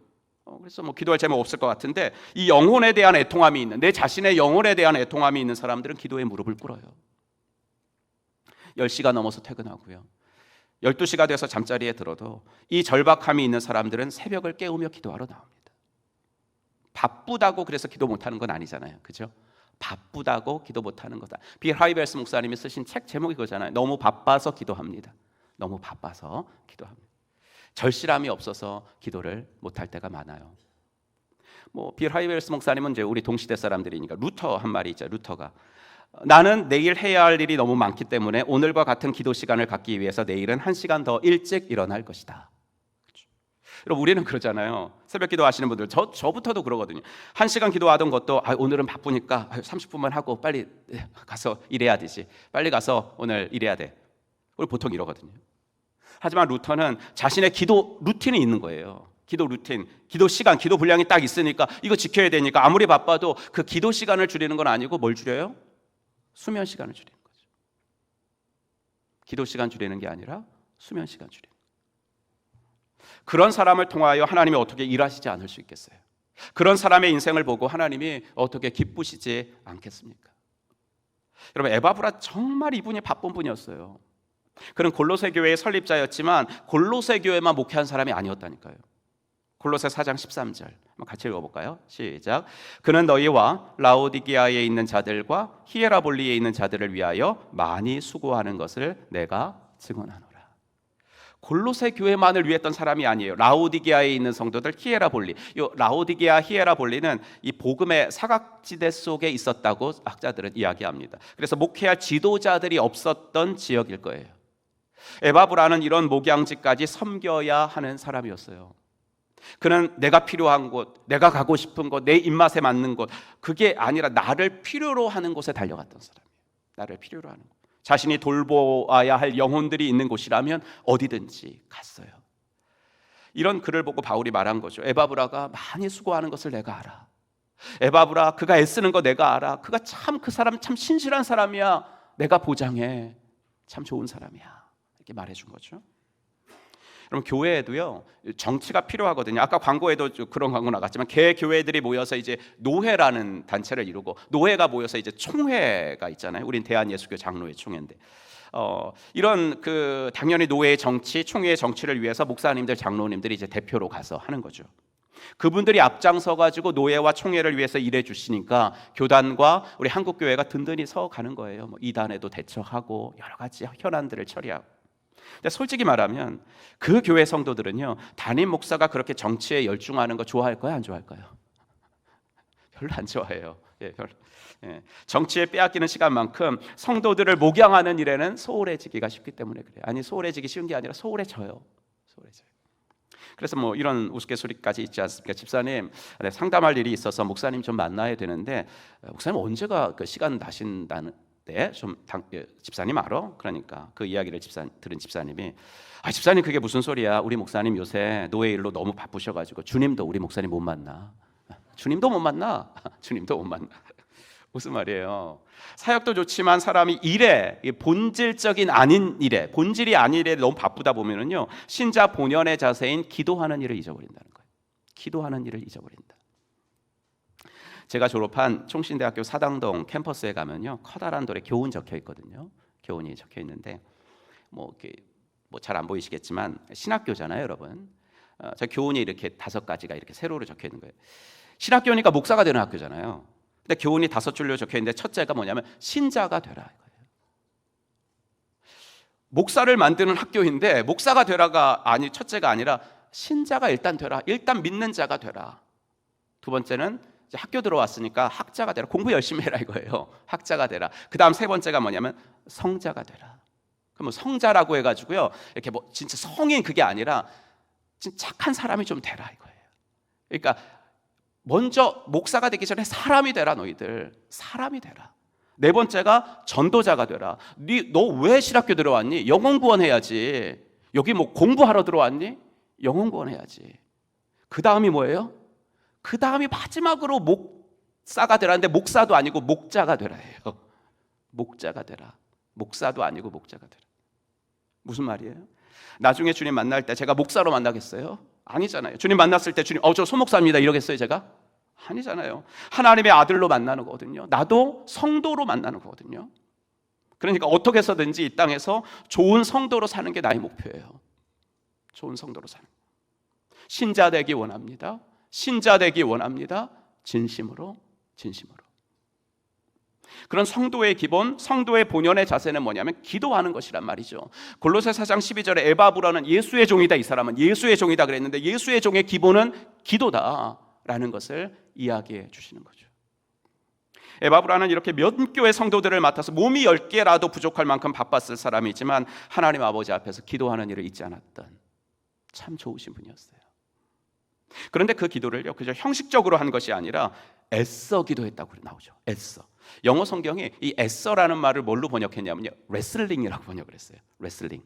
그래서 기도할 제목 없을 것 같은데 이 영혼에 대한 애통함이 있는, 내 자신의 영혼에 대한 애통함이 있는 사람들은 기도에 무릎을 꿇어요. 10시가 넘어서 퇴근하고요, 12시가 돼서 잠자리에 들어도 이 절박함이 있는 사람들은 새벽을 깨우며 기도하러 나옵니다. 바쁘다고 그래서 기도 못하는 건 아니잖아요, 그죠? 바쁘다고 기도 못하는 거다. 빌 하이벨스 목사님이 쓰신 책 제목이 그거잖아요. 너무 바빠서 기도합니다. 너무 바빠서 기도합니다. 절실함이 없어서 기도를 못할 때가 많아요. 뭐 빌 하이웰스 목사님은 이제 우리 동시대 사람들이니까 루터 한 말이 있죠. 루터가 나는 내일 해야 할 일이 너무 많기 때문에 오늘과 같은 기도 시간을 갖기 위해서 내일은 1시간 더 일찍 일어날 것이다. 그렇죠? 여러분 우리는 그러잖아요. 새벽 기도하시는 분들 저부터도 그러거든요. 1시간 기도하던 것도 오늘은 바쁘니까 30분만 하고 빨리 가서 일해야 되지. 빨리 가서 오늘 일해야 돼. 우리 보통 이러거든요. 하지만 루터는 자신의 기도 루틴이 있는 거예요. 기도 루틴, 기도 시간, 기도 분량이 딱 있으니까 이거 지켜야 되니까 아무리 바빠도 그 기도 시간을 줄이는 건 아니고 뭘 줄여요? 수면 시간을 줄이는 거죠. 기도 시간 줄이는 게 아니라 수면 시간 줄이는 거예요. 그런 사람을 통하여 하나님이 어떻게 일하시지 않을 수 있겠어요? 그런 사람의 인생을 보고 하나님이 어떻게 기쁘시지 않겠습니까? 여러분 에바브라 정말 이분이 바쁜 분이었어요. 그는 골로새 교회의 설립자였지만 골로새 교회만 목회한 사람이 아니었다니까요. 골로새 4장 13절 같이 읽어볼까요? 시작. 그는 너희와 라오디게아에 있는 자들과 히에라볼리에 있는 자들을 위하여 많이 수고하는 것을 내가 증언하노라. 골로새 교회만을 위했던 사람이 아니에요. 라오디게아에 있는 성도들, 히에라볼리. 이 라오디게아, 히에라볼리는 이 복음의 사각지대 속에 있었다고 학자들은 이야기합니다. 그래서 목회할 지도자들이 없었던 지역일 거예요. 에바브라는 이런 목양지까지 섬겨야 하는 사람이었어요. 그는 내가 필요한 곳, 내가 가고 싶은 곳, 내 입맛에 맞는 곳, 그게 아니라 나를 필요로 하는 곳에 달려갔던 사람이에요. 나를 필요로 하는 곳. 자신이 돌보아야 할 영혼들이 있는 곳이라면 어디든지 갔어요. 이런 글을 보고 바울이 말한 거죠. 에바브라가 많이 수고하는 것을 내가 알아. 에바브라 그가 애쓰는 거 내가 알아. 그가 참 그 사람 참 신실한 사람이야. 내가 보장해. 참 좋은 사람이야. 이렇게 말해준 거죠. 여러분 교회에도요 정치가 필요하거든요. 아까 광고에도 그런 광고 나갔지만 개 교회들이 모여서 이제 노회라는 단체를 이루고 노회가 모여서 이제 총회가 있잖아요. 우린 대한예수교 장로회 총회인데 이런 그 당연히 노회의 정치, 총회의 정치를 위해서 목사님들, 장로님들이 이제 대표로 가서 하는 거죠. 그분들이 앞장서 가지고 노회와 총회를 위해서 일해 주시니까 교단과 우리 한국교회가 든든히 서 가는 거예요. 뭐 이단에도 대처하고 여러 가지 현안들을 처리하고. 근데 솔직히 말하면 그 교회 성도들은요 담임 목사가 그렇게 정치에 열중하는 거 좋아할까요? 안 좋아할까요? 별로 안 좋아해요. 별로. 정치에 빼앗기는 시간만큼 성도들을 목양하는 일에는 소홀해지기가 쉽기 때문에 그래요. 아니 소홀해지기 쉬운 게 아니라 소홀해져요. 소홀해져요. 그래서 뭐 이런 우스갯소리까지 있지 않습니까? 집사님 상담할 일이 있어서 목사님 좀 만나야 되는데 목사님 언제가 그 시간 나신다는 좀 집사님 알아? 그러니까 그 이야기를 들은 집사님이 집사님 그게 무슨 소리야? 우리 목사님 요새 노예 일로 너무 바쁘셔가지고 주님도 우리 목사님 못 만나. 주님도 못 만나. 주님도 못 만나. 무슨 말이에요? 사역도 좋지만 사람이 일에 본질적인 아닌 일에 본질이 아닌 일에 너무 바쁘다 보면은요 신자 본연의 자세인 기도하는 일을 잊어버린다는 거예요. 기도하는 일을 잊어버린다. 제가 졸업한 총신대학교 사당동 캠퍼스에 가면요 커다란 돌에 교훈 적혀 있거든요. 교훈이 적혀 있는데 뭐 잘 안 보이시겠지만 신학교잖아요, 여러분. 저 교훈이 이렇게 5가지가 이렇게 세로로 적혀 있는 거예요. 신학교니까 목사가 되는 학교잖아요. 근데 교훈이 5줄로 적혀 있는데 첫째가 뭐냐면 신자가 되라 이거예요. 목사를 만드는 학교인데 목사가 되라가 아니 첫째가 아니라 신자가 일단 되라. 일단 믿는 자가 되라. 두 번째는 이제 학교 들어왔으니까 학자가 되라. 공부 열심히 해라 이거예요. 학자가 되라. 그다음 세 번째가 뭐냐면 성자가 되라. 그럼 뭐 성자라고 해가지고요 이렇게 뭐 진짜 성인 그게 아니라 진짜 착한 사람이 좀 되라 이거예요. 그러니까 먼저 목사가 되기 전에 사람이 되라. 너희들 사람이 되라. 네 번째가 전도자가 되라. 너 왜 신학교 들어왔니? 영혼 구원해야지. 여기 뭐 공부하러 들어왔니? 영혼 구원해야지. 그 다음이 뭐예요? 그 다음이 마지막으로 목사가 되라는데 목사도 아니고 목자가 되라예요. 목자가 되라. 목사도 아니고 목자가 되라. 무슨 말이에요? 나중에 주님 만날 때 제가 목사로 만나겠어요? 아니잖아요. 주님 만났을 때 주님 저 소목사입니다 이러겠어요 제가? 아니잖아요. 하나님의 아들로 만나는 거거든요. 나도 성도로 만나는 거거든요. 그러니까 어떻게 해서든지 이 땅에서 좋은 성도로 사는 게 나의 목표예요. 좋은 성도로 사는. 신자 되기 원합니다. 신자 되기 원합니다. 진심으로. 그런 성도의 기본, 성도의 본연의 자세는 뭐냐면 기도하는 것이란 말이죠. 골로새 4장 12절에 에바브라는 예수의 종이다. 이 사람은 예수의 종이다 그랬는데 예수의 종의 기본은 기도다. 라는 것을 이야기해 주시는 거죠. 에바브라는 이렇게 몇 교회 성도들을 맡아서 몸이 10개라도 부족할 만큼 바빴을 사람이지만 하나님 아버지 앞에서 기도하는 일을 잊지 않았던 참 좋으신 분이었어요. 그런데 그 기도를요, 그저 형식적으로 한 것이 아니라 애써 기도했다고 나오죠. 애써. 영어 성경이 이 애써라는 말을 뭘로 번역했냐면요, 레슬링이라고 번역을 했어요. 레슬링.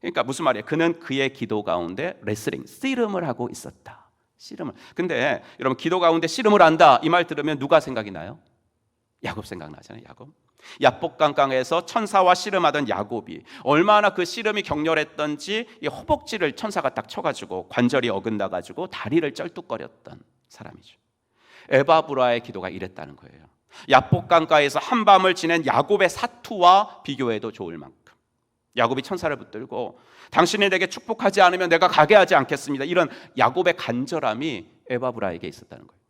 그러니까 무슨 말이에요? 그는 그의 기도 가운데 레슬링, 씨름을 하고 있었다. 씨름을. 근데 여러분, 기도 가운데 씨름을 한다, 이 말 들으면 누가 생각이 나요? 야곱 생각나잖아요. 야곱. 야복강강에서 천사와 씨름하던 야곱이 얼마나 그 씨름이 격렬했던지 이 허벅지를 천사가 딱 쳐가지고 관절이 어긋나가지고 다리를 쩔뚝거렸던 사람이죠. 에바브라의 기도가 이랬다는 거예요. 야복강가에서 한밤을 지낸 야곱의 사투와 비교해도 좋을 만큼 야곱이 천사를 붙들고 당신이 내게 축복하지 않으면 내가 가게 하지 않겠습니다, 이런 야곱의 간절함이 에바브라에게 있었다는 거예요.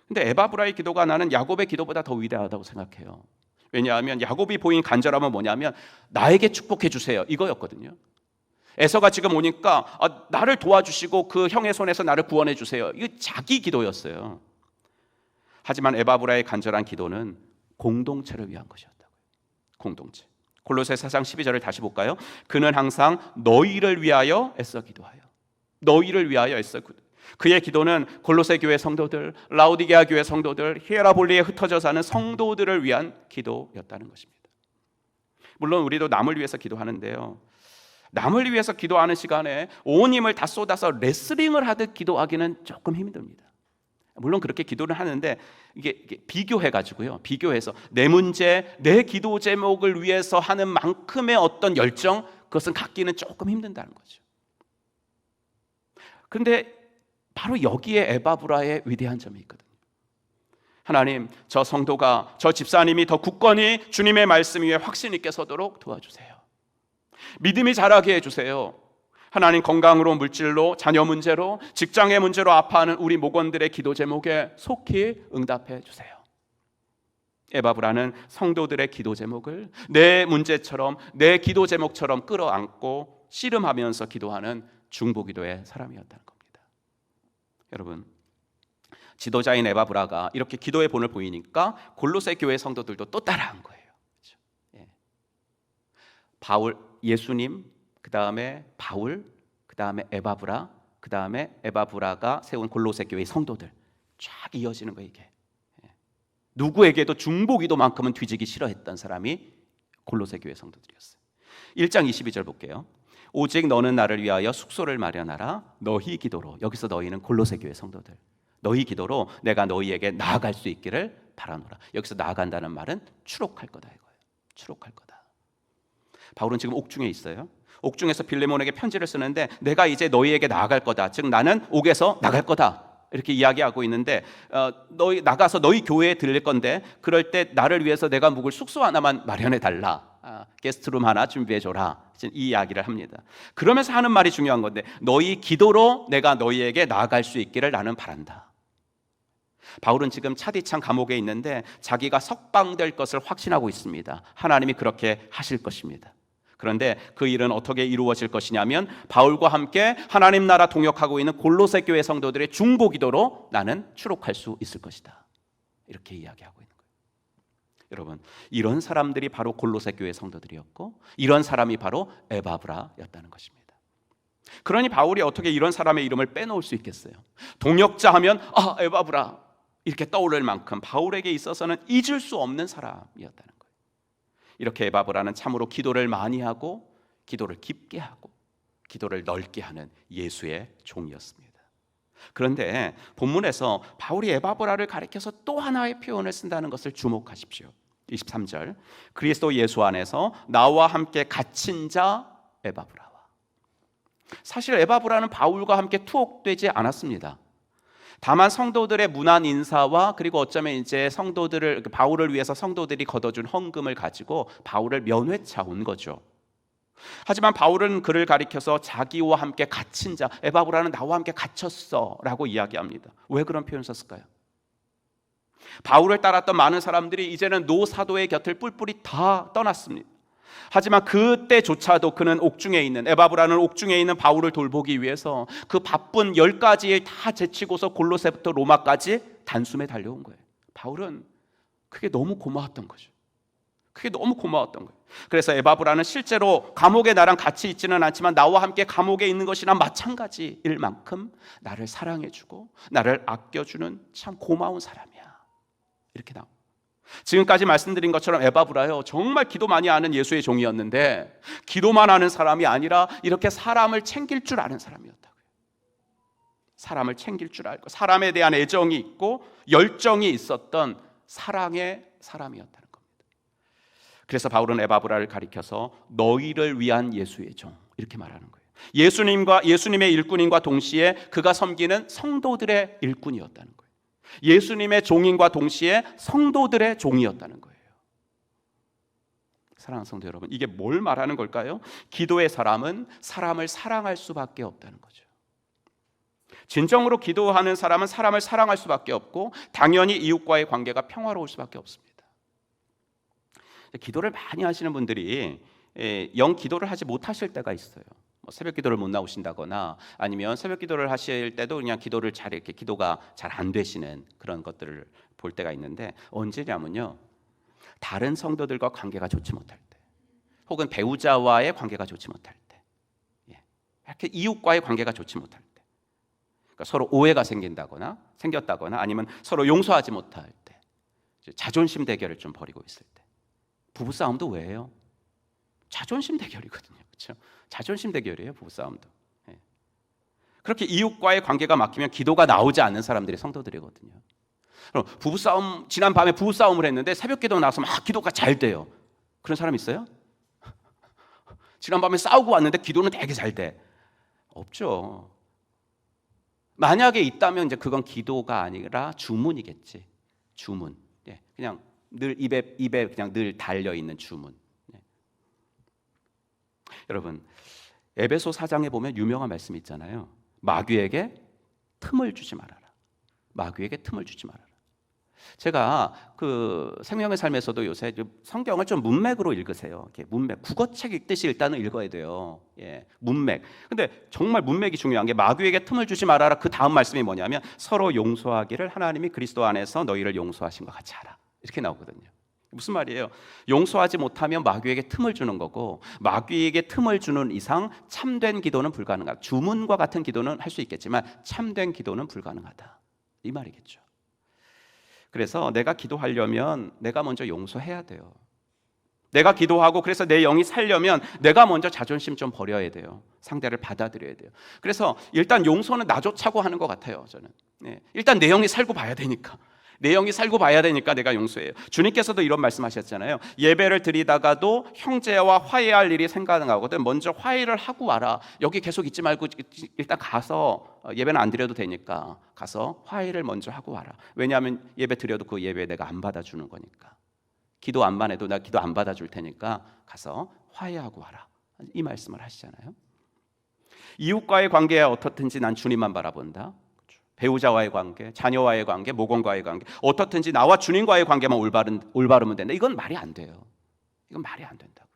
근데 에바브라의 기도가 나는 야곱의 기도보다 더 위대하다고 생각해요. 왜냐하면 야곱이 보인 간절함은 뭐냐면 나에게 축복해 주세요, 이거였거든요. 에서가 지금 오니까 나를 도와주시고 그 형의 손에서 나를 구원해 주세요, 이거 자기 기도였어요. 하지만 에바브라의 간절한 기도는 공동체를 위한 것이었다고요. 공동체. 골로새 4장 12절을 다시 볼까요? 그는 항상 너희를 위하여 애써 기도하여. 너희를 위하여 애써 기도하여. 그의 기도는 골로새 교회 성도들, 라오디게아 교회 성도들, 히에라볼리에 흩어져 사는 성도들을 위한 기도였다는 것입니다. 물론 우리도 남을 위해서 기도하는데요, 남을 위해서 기도하는 시간에 온 힘을 다 쏟아서 레슬링을 하듯 기도하기는 조금 힘듭니다. 물론 그렇게 기도를 하는데 이게 비교해가지고요, 비교해서 내 문제, 내 기도 제목을 위해서 하는 만큼의 어떤 열정, 그것은 갖기는 조금 힘든다는 거죠. 그런데 바로 여기에 에바브라의 위대한 점이 있거든요. 하나님, 저 성도가, 저 집사님이 더 굳건히 주님의 말씀 위에 확신 있게 서도록 도와주세요. 믿음이 자라게 해주세요. 하나님, 건강으로, 물질로, 자녀 문제로, 직장의 문제로 아파하는 우리 목원들의 기도 제목에 속히 응답해 주세요. 에바브라는 성도들의 기도 제목을 내 문제처럼, 내 기도 제목처럼 끌어안고 씨름하면서 기도하는 중보기도의 사람이었다는 겁니다. 여러분, 지도자인 에바브라가 이렇게 기도의 본을 보이니까 골로새 교회 성도들도 또 따라한 거예요. 그렇죠? 예. 바울, 예수님, 그 다음에 바울, 그 다음에 에바브라, 그 다음에 에바브라가 세운 골로새 교회 성도들, 쫙 이어지는 거예요. 이게 누구에게도 중보기도만큼은 뒤지기 싫어했던 사람이 골로새 교회 성도들이었어요. 1장 22절 볼게요. 오직 너는 나를 위하여 숙소를 마련하라. 너희 기도로, 여기서 너희는 골로새 교회 성도들, 너희 기도로 내가 너희에게 나아갈 수 있기를 바라노라. 여기서 나아간다는 말은 추록할 거다 이거예요. 추록할 거다. 바울은 지금 옥중에 있어요. 옥중에서 빌레몬에게 편지를 쓰는데 내가 이제 너희에게 나아갈 거다, 즉 나는 옥에서 나갈 거다, 이렇게 이야기하고 있는데 너희 나가서 너희 교회에 들릴 건데 그럴 때 나를 위해서 내가 묵을 숙소 하나만 마련해 달라, 게스트룸 하나 준비해 줘라, 이 이야기를 합니다. 그러면서 하는 말이 중요한 건데 너희 기도로 내가 너희에게 나아갈 수 있기를 나는 바란다. 바울은 지금 차디찬 감옥에 있는데 자기가 석방될 것을 확신하고 있습니다. 하나님이 그렇게 하실 것입니다. 그런데 그 일은 어떻게 이루어질 것이냐면 바울과 함께 하나님 나라 동역하고 있는 골로새 교회 성도들의 중보 기도로 나는 추록할 수 있을 것이다, 이렇게 이야기하고 있는 거예요. 여러분, 이런 사람들이 바로 골로새 교회 성도들이었고 이런 사람이 바로 에바브라였다는 것입니다. 그러니 바울이 어떻게 이런 사람의 이름을 빼놓을 수 있겠어요? 동역자 하면 에바브라 이렇게 떠오를 만큼 바울에게 있어서는 잊을 수 없는 사람이었다는 거예요. 이렇게 에바브라는 참으로 기도를 많이 하고 기도를 깊게 하고 기도를 넓게 하는 예수의 종이었습니다. 그런데 본문에서 바울이 에바브라를 가리켜서 또 하나의 표현을 쓴다는 것을 주목하십시오. 23절, 그리스도 예수 안에서 나와 함께 갇힌 자 에바브라와. 사실 에바브라는 바울과 함께 투옥되지 않았습니다. 다만 성도들의 문안 인사와 그리고 어쩌면 이제 성도들을, 바울을 위해서 성도들이 걷어준 헌금을 가지고 바울을 면회차 온 거죠. 하지만 바울은 그를 가리켜서 자기와 함께 갇힌 자, 에바브라는 나와 함께 갇혔어 라고 이야기합니다. 왜 그런 표현을 썼을까요? 바울을 따랐던 많은 사람들이 이제는 노 사도의 곁을 뿔뿔이 다 떠났습니다. 하지만 그때조차도 그는 옥중에 있는, 에바브라는 옥중에 있는 바울을 돌보기 위해서 그 바쁜 10가지 다 제치고서 골로새부터 로마까지 단숨에 달려온 거예요. 바울은 그게 너무 고마웠던 거죠. 그게 너무 고마웠던 거예요. 그래서 에바브라는 실제로 감옥에 나랑 같이 있지는 않지만 나와 함께 감옥에 있는 것이나 마찬가지일 만큼 나를 사랑해주고 나를 아껴주는 참 고마운 사람이야, 이렇게 나옵니다. 지금까지 말씀드린 것처럼 에바브라요, 정말 기도 많이 하는 예수의 종이었는데 기도만 하는 사람이 아니라 이렇게 사람을 챙길 줄 아는 사람이었다고요. 사람을 챙길 줄 알고 사람에 대한 애정이 있고 열정이 있었던 사랑의 사람이었다는 겁니다. 그래서 바울은 에바브라를 가리켜서 너희를 위한 예수의 종, 이렇게 말하는 거예요. 예수님의 일꾼인과 동시에 그가 섬기는 성도들의 일꾼이었다는 거예요. 예수님의 종인과 동시에 성도들의 종이었다는 거예요. 사랑하는 성도 여러분, 이게 뭘 말하는 걸까요? 기도의 사람은 사람을 사랑할 수밖에 없다는 거죠. 진정으로 기도하는 사람은 사람을 사랑할 수밖에 없고 당연히 이웃과의 관계가 평화로울 수밖에 없습니다. 기도를 많이 하시는 분들이 영 기도를 하지 못하실 때가 있어요. 새벽 기도를 못 나오신다거나 아니면 새벽 기도를 하실 때도 그냥 기도를 잘 이렇게 기도가 잘 안 되시는 그런 것들을 볼 때가 있는데, 언제냐면요, 다른 성도들과 관계가 좋지 못할 때, 혹은 배우자와의 관계가 좋지 못할 때, 이렇게 이웃과의 관계가 좋지 못할 때, 그러니까 서로 오해가 생겼다거나 아니면 서로 용서하지 못할 때, 자존심 대결을 좀 벌이고 있을 때. 부부싸움도 왜 해요? 자존심 대결이거든요. 그렇죠? 자존심 대결이에요, 부부싸움도. 그렇게 이웃과의 관계가 막히면 기도가 나오지 않는 사람들이 성도들이거든요. 그럼 부부싸움, 지난 밤에 부부싸움을 했는데 새벽 기도 나와서 막 기도가 잘 돼요. 그런 사람 있어요? 지난 밤에 싸우고 왔는데 기도는 되게 잘 돼. 없죠. 만약에 있다면 이제 그건 기도가 아니라 주문이겠지. 주문. 그냥 늘 입에 그냥 늘 달려 있는 주문. 여러분, 에베소 4장에 보면 유명한 말씀이 있잖아요. 마귀에게 틈을 주지 말아라. 마귀에게 틈을 주지 말아라. 제가 그 생명의 삶에서도 요새 성경을 좀 문맥으로 읽으세요. 이렇게 문맥, 국어책 읽듯이 일단은 읽어야 돼요. 문맥. 근데 정말 문맥이 중요한 게 마귀에게 틈을 주지 말아라. 그 다음 말씀이 뭐냐면 서로 용서하기를 하나님이 그리스도 안에서 너희를 용서하신 것 같이 하라. 이렇게 나오거든요. 무슨 말이에요? 용서하지 못하면 마귀에게 틈을 주는 거고, 마귀에게 틈을 주는 이상 참된 기도는 불가능하다. 주문과 같은 기도는 할 수 있겠지만 참된 기도는 불가능하다, 이 말이겠죠. 그래서 내가 기도하려면 내가 먼저 용서해야 돼요. 내가 기도하고 그래서 내 영이 살려면 내가 먼저 자존심 좀 버려야 돼요. 상대를 받아들여야 돼요. 그래서 일단 용서는 나조차고 하는 것 같아요, 저는. 일단 내 영이 살고 봐야 되니까. 내 영이 살고 봐야 되니까 내가 용서해요. 주님께서도 이런 말씀하셨잖아요. 예배를 드리다가도 형제와 화해할 일이 생각나거든. 먼저 화해를 하고 와라. 여기 계속 있지 말고 일단 가서, 예배는 안 드려도 되니까 가서 화해를 먼저 하고 와라. 왜냐하면 예배 드려도 그 예배 내가 안 받아주는 거니까. 기도 안만 해도 나 기도 안 받아줄 테니까 가서 화해하고 와라. 이 말씀을 하시잖아요. 이웃과의 관계에 어떻든지 난 주님만 바라본다. 배우자와의 관계, 자녀와의 관계, 모건과의 관계, 어떻든지 나와 주님과의 관계만 올바르면 된다. 이건 말이 안 돼요. 이건 말이 안 된다고.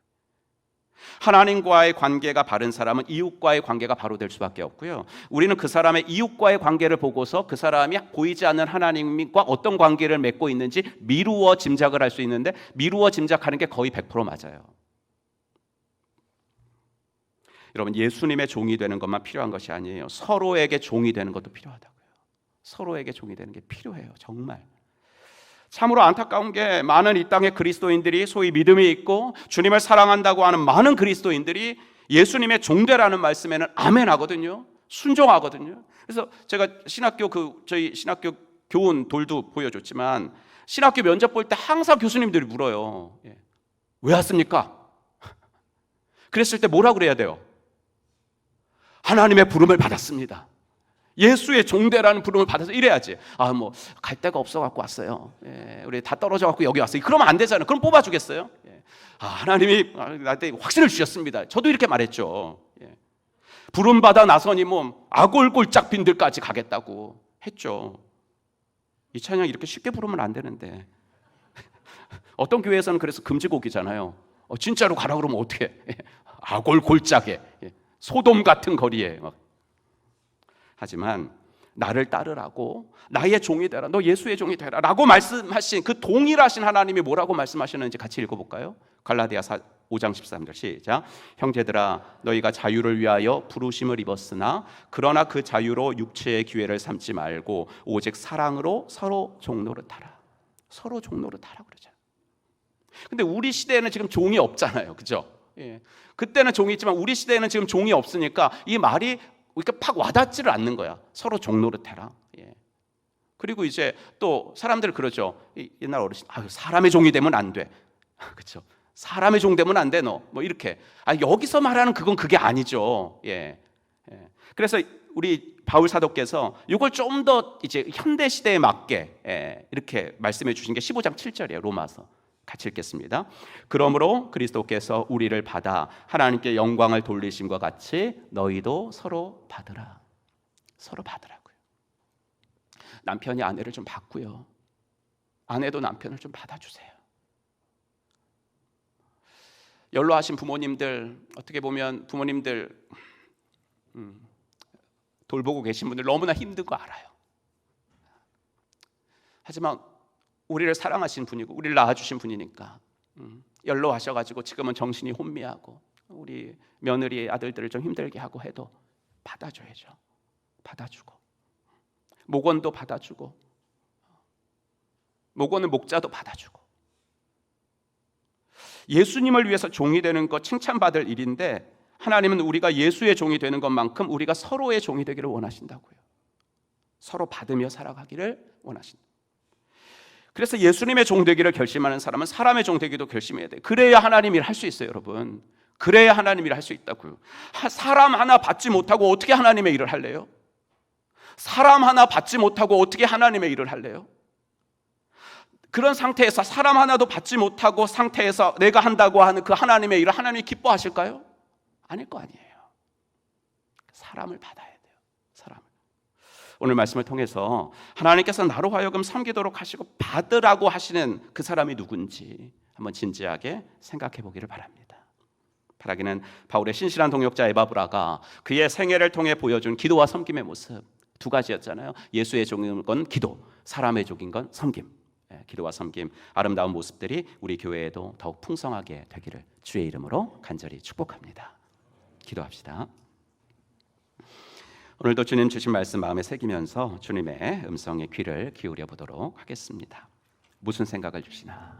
하나님과의 관계가 바른 사람은 이웃과의 관계가 바로 될 수밖에 없고요. 우리는 그 사람의 이웃과의 관계를 보고서 그 사람이 보이지 않는 하나님과 어떤 관계를 맺고 있는지 미루어 짐작을 할 수 있는데, 미루어 짐작하는 게 거의 100% 맞아요. 여러분, 예수님의 종이 되는 것만 필요한 것이 아니에요. 서로에게 종이 되는 것도 필요하다고요. 서로에게 종이 되는 게 필요해요, 정말. 참으로 안타까운 게 많은 이 땅의 그리스도인들이, 소위 믿음이 있고 주님을 사랑한다고 하는 많은 그리스도인들이 예수님의 종되라는 말씀에는 아멘 하거든요. 순종하거든요. 그래서 제가 저희 신학교 교훈 돌도 보여줬지만, 신학교 면접 볼 때 항상 교수님들이 물어요. 왜 왔습니까? 그랬을 때 뭐라 그래야 돼요? 하나님의 부름을 받았습니다. 예수의 종되라는 부름을 받아서 이래야지. 갈 데가 없어갖고 왔어요. 우리 다 떨어져갖고 여기 왔어요. 그러면 안 되잖아요. 그럼 뽑아주겠어요? 하나님이 나한테 확신을 주셨습니다. 저도 이렇게 말했죠. 부름 받아 나서니 아골골짝 빈들까지 가겠다고 했죠. 이 찬양 이렇게 쉽게 부르면 안 되는데. 어떤 교회에서는 그래서 금지곡이잖아요. 진짜로 가라 그러면 어떻게? 아골 골짜기에, 소돔 같은 거리에. 하지만 나를 따르라고, 나의 종이 되라, 너 예수의 종이 되라 라고 말씀하신 그 동일하신 하나님이 뭐라고 말씀하시는지 같이 읽어볼까요? 갈라디아 5장 13절 시작. 형제들아, 너희가 자유를 위하여 부르심을 입었으나 그러나 그 자유로 육체의 기회를 삼지 말고 오직 사랑으로 서로 종노릇하라. 서로 종노릇하라 그러죠. 근데 우리 시대에는 지금 종이 없잖아요, 그죠? 그때는 종이 있지만 우리 시대에는 지금 종이 없으니까 이 말이 이렇게 팍 와닿지를 않는 거야. 서로 종노릇해라. 그리고 이제 또 사람들 그러죠. 옛날 어르신, 사람의 종이 되면 안 돼. 그렇죠? 사람의 종 되면 안 돼, 너. 뭐 이렇게. 여기서 말하는 그건 그게 아니죠. 그래서 우리 바울 사도께서 이걸 좀 더 이제 현대 시대에 맞게 이렇게 말씀해 주신 게 15장 7절이에요. 로마서. 같이 읽겠습니다. 그러므로 그리스도께서 우리를 받아 하나님께 영광을 돌리심과 같이 너희도 서로 받으라. 서로 받으라고요. 남편이 아내를 좀 받고요. 아내도 남편을 좀 받아주세요. 연로하신 부모님들, 어떻게 보면 부모님들 돌보고 계신 분들 너무나 힘든 거 알아요. 하지만 우리를 사랑하신 분이고 우리를 낳아주신 분이니까 연로하셔가지고 지금은 정신이 혼미하고 우리 며느리 아들들을 좀 힘들게 하고 해도 받아줘야죠. 받아주고 목원도 받아주고 목원은 목자도 받아주고. 예수님을 위해서 종이 되는 것 칭찬받을 일인데 하나님은 우리가 예수의 종이 되는 것만큼 우리가 서로의 종이 되기를 원하신다고요. 서로 받으며 살아가기를 원하신다. 그래서 예수님의 종 되기를 결심하는 사람은 사람의 종 되기도 결심해야 돼요. 그래야 하나님 일 할 수 있어요, 여러분. 그래야 하나님 일 할 수 있다고요. 사람 하나 받지 못하고 어떻게 하나님의 일을 할래요? 사람 하나 받지 못하고 어떻게 하나님의 일을 할래요? 그런 상태에서 사람 하나도 받지 못하고 상태에서 내가 한다고 하는 그 하나님의 일을 하나님이 기뻐하실까요? 아닐 거 아니에요. 사람을 받아야 돼요. 사람을. 오늘 말씀을 통해서 하나님께서 나로 하여금 섬기도록 하시고 받으라고 하시는 그 사람이 누군지 한번 진지하게 생각해 보기를 바랍니다. 바라기는 바울의 신실한 동역자 에바브라가 그의 생애를 통해 보여준 기도와 섬김의 모습 두 가지였잖아요. 예수의 종인 건 기도, 사람의 종인 건 섬김. 기도와 섬김, 아름다운 모습들이 우리 교회에도 더욱 풍성하게 되기를 주의 이름으로 간절히 축복합니다. 기도합시다. 오늘도 주님 주신 말씀 마음에 새기면서 주님의 음성에 귀를 기울여 보도록 하겠습니다. 무슨 생각을 주시나?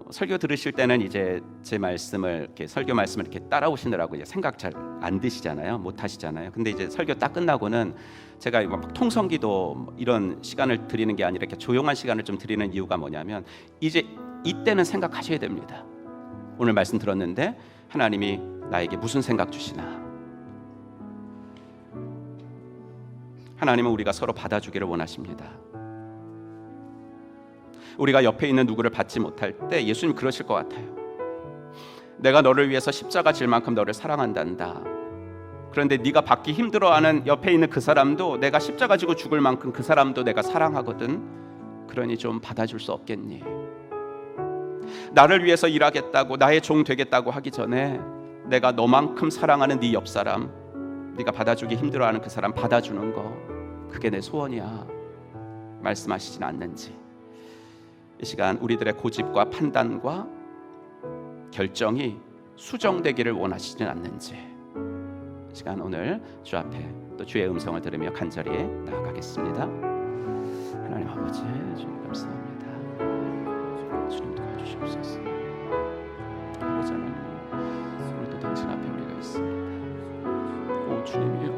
설교 들으실 때는 이제 제 말씀을 이렇게 설교 말씀을 이렇게 따라오시느라고 이제 생각 잘 안 드시잖아요, 못 하시잖아요. 근데 이제 설교 딱 끝나고는 제가 막 통성기도 이런 시간을 드리는 게 아니라 이렇게 조용한 시간을 좀 드리는 이유가 뭐냐면 이제 이때는 생각하셔야 됩니다. 오늘 말씀 들었는데 하나님이 나에게 무슨 생각 주시나? 하나님은 우리가 서로 받아주기를 원하십니다. 우리가 옆에 있는 누구를 받지 못할 때 예수님 그러실 것 같아요. 내가 너를 위해서 십자가 질 만큼 너를 사랑한단다. 그런데 네가 받기 힘들어하는 옆에 있는 그 사람도 내가 십자가 지고 죽을 만큼 그 사람도 내가 사랑하거든. 그러니 좀 받아줄 수 없겠니? 나를 위해서 일하겠다고 나의 종 되겠다고 하기 전에 내가 너만큼 사랑하는 네 옆 사람, 네가 받아주기 힘들어하는 그 사람 받아주는 거, 그게 내 소원이야. 말씀하시진 않는지 이 시간 우리들의 고집과 판단과 결정이 수정되기를 원하시진 않는지 이 시간 오늘 주 앞에 또 주의 음성을 들으며 간절히 나아가겠습니다. 하나님 아버지 주님 감사합니다. 주님 도와주시옵소서. 아버지 하나님 오늘도 당신 앞에 우리가 있습니다. 오 주님이여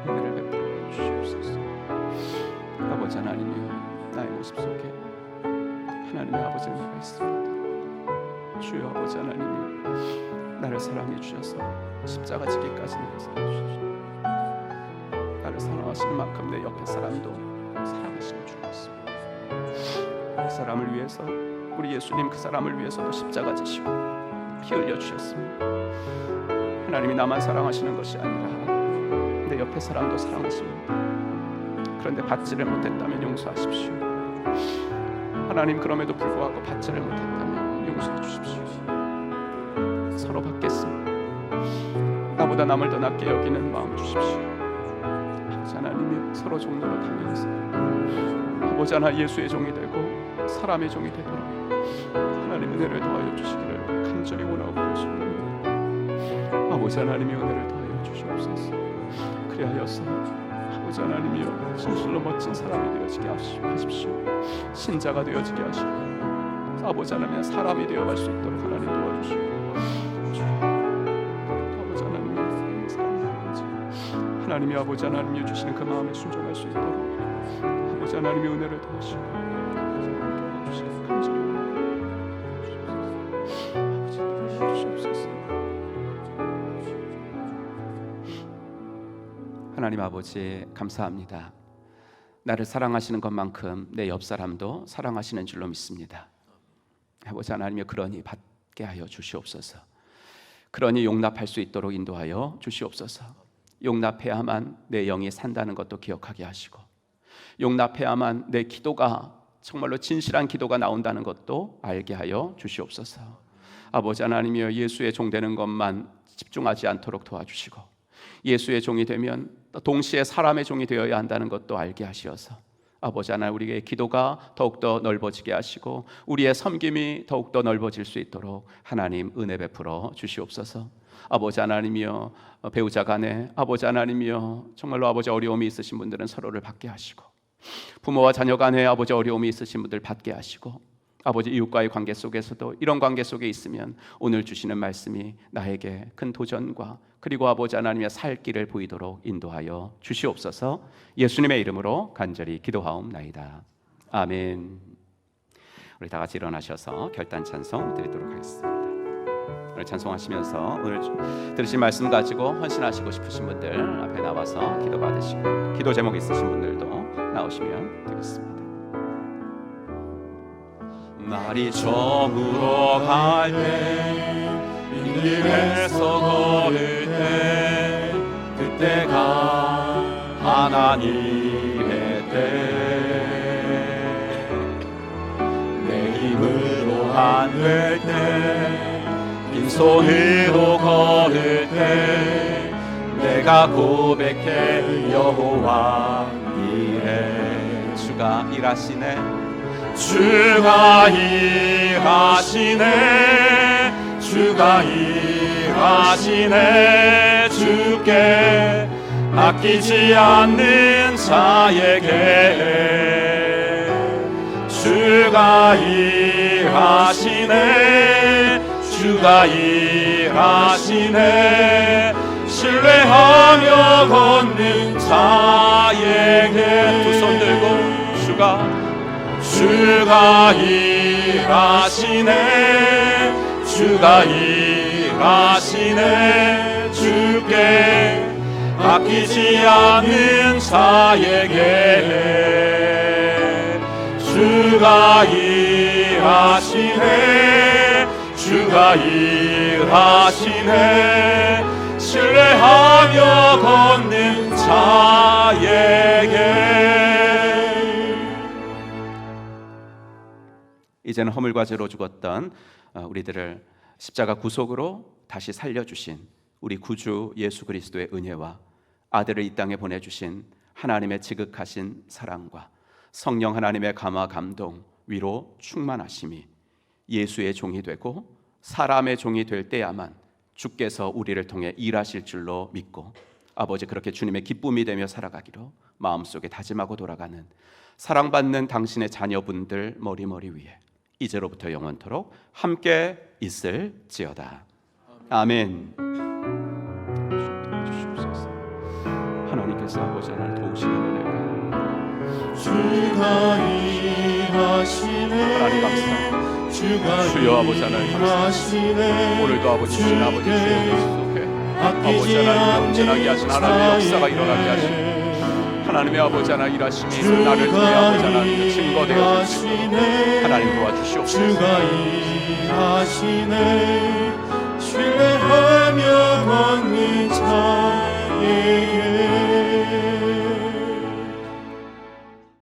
은혜를 베풀어 주시옵소서. 아버지 하나님이여 나의 모습 속에 하나님의 아버지는 내가 있습니다. 주여 아버지 하나님이 나를 사랑해 주셔서 십자가 지기까지 내가 사랑해 주시옵소서. 나를 사랑하시는 만큼 내 옆에 사람도 사랑하시는 줄 믿습니다. 그 사람을 위해서 우리 예수님 그 사람을 위해서도 십자가 지시고 피 흘려 주셨습니다. 하나님이 나만 사랑하시는 것이 아니라 내 옆에 사람도 사랑하십니다. 그런데 받지를 못했다면 용서하십시오. 하나님 그럼에도 불구하고 받지를 못했다면 용서해 주십시오. 서로 받겠습니다. 나보다 남을 더 낮게 여기는 마음 주십시오. 아버지 하나님이여, 서로 종로로 다니면서 아버지 하나 예수의 종이 되고 사람의 종이 되도록 하나님 은혜를 더하여 주시기를 간절히 원하고 계십니다. 아버지 하나님의 은혜를 더하여 주시옵소서. 그리하여서 아버지 하나님이여, 진실로 멋진 사람이 되어지게 하십시오. 신자가 되어지게 하시고 아버지 하나님 사람이 되어갈 수 있도록 하나님 도와주시고, 아버지 하나님의 사랑을 하나님이 아버지 하나님이 주시는 그 마음에 순종할 수 있도록 아버지 하나님의 은혜를 더하시고 도와주시고 간절히 아버지 도와주시옵소서. 하나님 아버지 감사합니다. 나를 사랑하시는 것만큼 내 옆 사람도 사랑하시는 줄로 믿습니다. 아버지 하나님이여, 그러니 받게 하여 주시옵소서. 그러니 용납할 수 있도록 인도하여 주시옵소서. 용납해야만 내 영이 산다는 것도 기억하게 하시고, 용납해야만 내 기도가 정말로 진실한 기도가 나온다는 것도 알게 하여 주시옵소서. 아버지 하나님이여, 예수의 종 되는 것만 집중하지 않도록 도와주시고, 예수의 종이 되면 동시에 사람의 종이 되어야 한다는 것도 알게 하시어서 아버지 하나님, 우리의 기도가 더욱더 넓어지게 하시고 우리의 섬김이 더욱더 넓어질 수 있도록 하나님 은혜 베풀어 주시옵소서. 아버지 하나님이여, 배우자 간에 아버지 하나님이여, 정말로 아버지 어려움이 있으신 분들은 서로를 받게 하시고, 부모와 자녀 간에 아버지 어려움이 있으신 분들 받게 하시고, 아버지 이웃과의 관계 속에서도 이런 관계 속에 있으면 오늘 주시는 말씀이 나에게 큰 도전과 그리고 아버지 하나님의 살 길을 보이도록 인도하여 주시옵소서. 예수님의 이름으로 간절히 기도하옵나이다. 아멘. 우리 다 같이 일어나셔서 결단 찬송 드리도록 하겠습니다. 오늘 찬송하시면서 오늘 들으신 말씀 가지고 헌신하시고 싶으신 분들 앞에 나와서 기도 받으시고, 기도 제목 있으신 분들도 나오시면 되겠습니다. 날이 저물어 갈 때, 빈길에서 걸을 때, 그때가 하나님의 때. 내 힘으로 안 될 때, 빈손으로 걸을 때, 내가 고백해 여호와 이래. 주가 일하시네, 주가 일하시네, 주가 일하시네. 주께 아끼지 않는 자에게 주가 일하시네, 주가 일하시네. 신뢰하며 걷는 자에게 두 손 들고 주가 일하시네, 주가 일하시네. 주께 아끼지 않는 자에게 주가 일하시네, 주가 일하시네. 신뢰하며 걷는 자에게. 이제는 허물과 죄로 죽었던 우리들을 십자가 구속으로 다시 살려주신 우리 구주 예수 그리스도의 은혜와 아들을 이 땅에 보내주신 하나님의 지극하신 사랑과 성령 하나님의 감화 감동 위로 충만하심이 예수의 종이 되고 사람의 종이 될 때야만 주께서 우리를 통해 일하실 줄로 믿고, 아버지 그렇게 주님의 기쁨이 되며 살아가기로 마음속에 다짐하고 돌아가는 사랑받는 당신의 자녀분들 머리머리 위에 이제로부터 영원토록 함께 있을지어다. 아멘. 하나님께서 아버지 하나님 도우시는 은혜가 주가 일하시네, 하나님 감사합니다. 주가 주여 아버지 하나님 감사합니다. 오늘도 아버지 주신 아버지 주의 속에 아버지 하나님 영전하게 하신 하나님의 역사가 일어나게 하시고 하나님의 아버지 하나님 일하심이 나를 통해 아버지 하나님의 증거되어 주시고 하나님 도와주시옵소서. 주가 일하시네,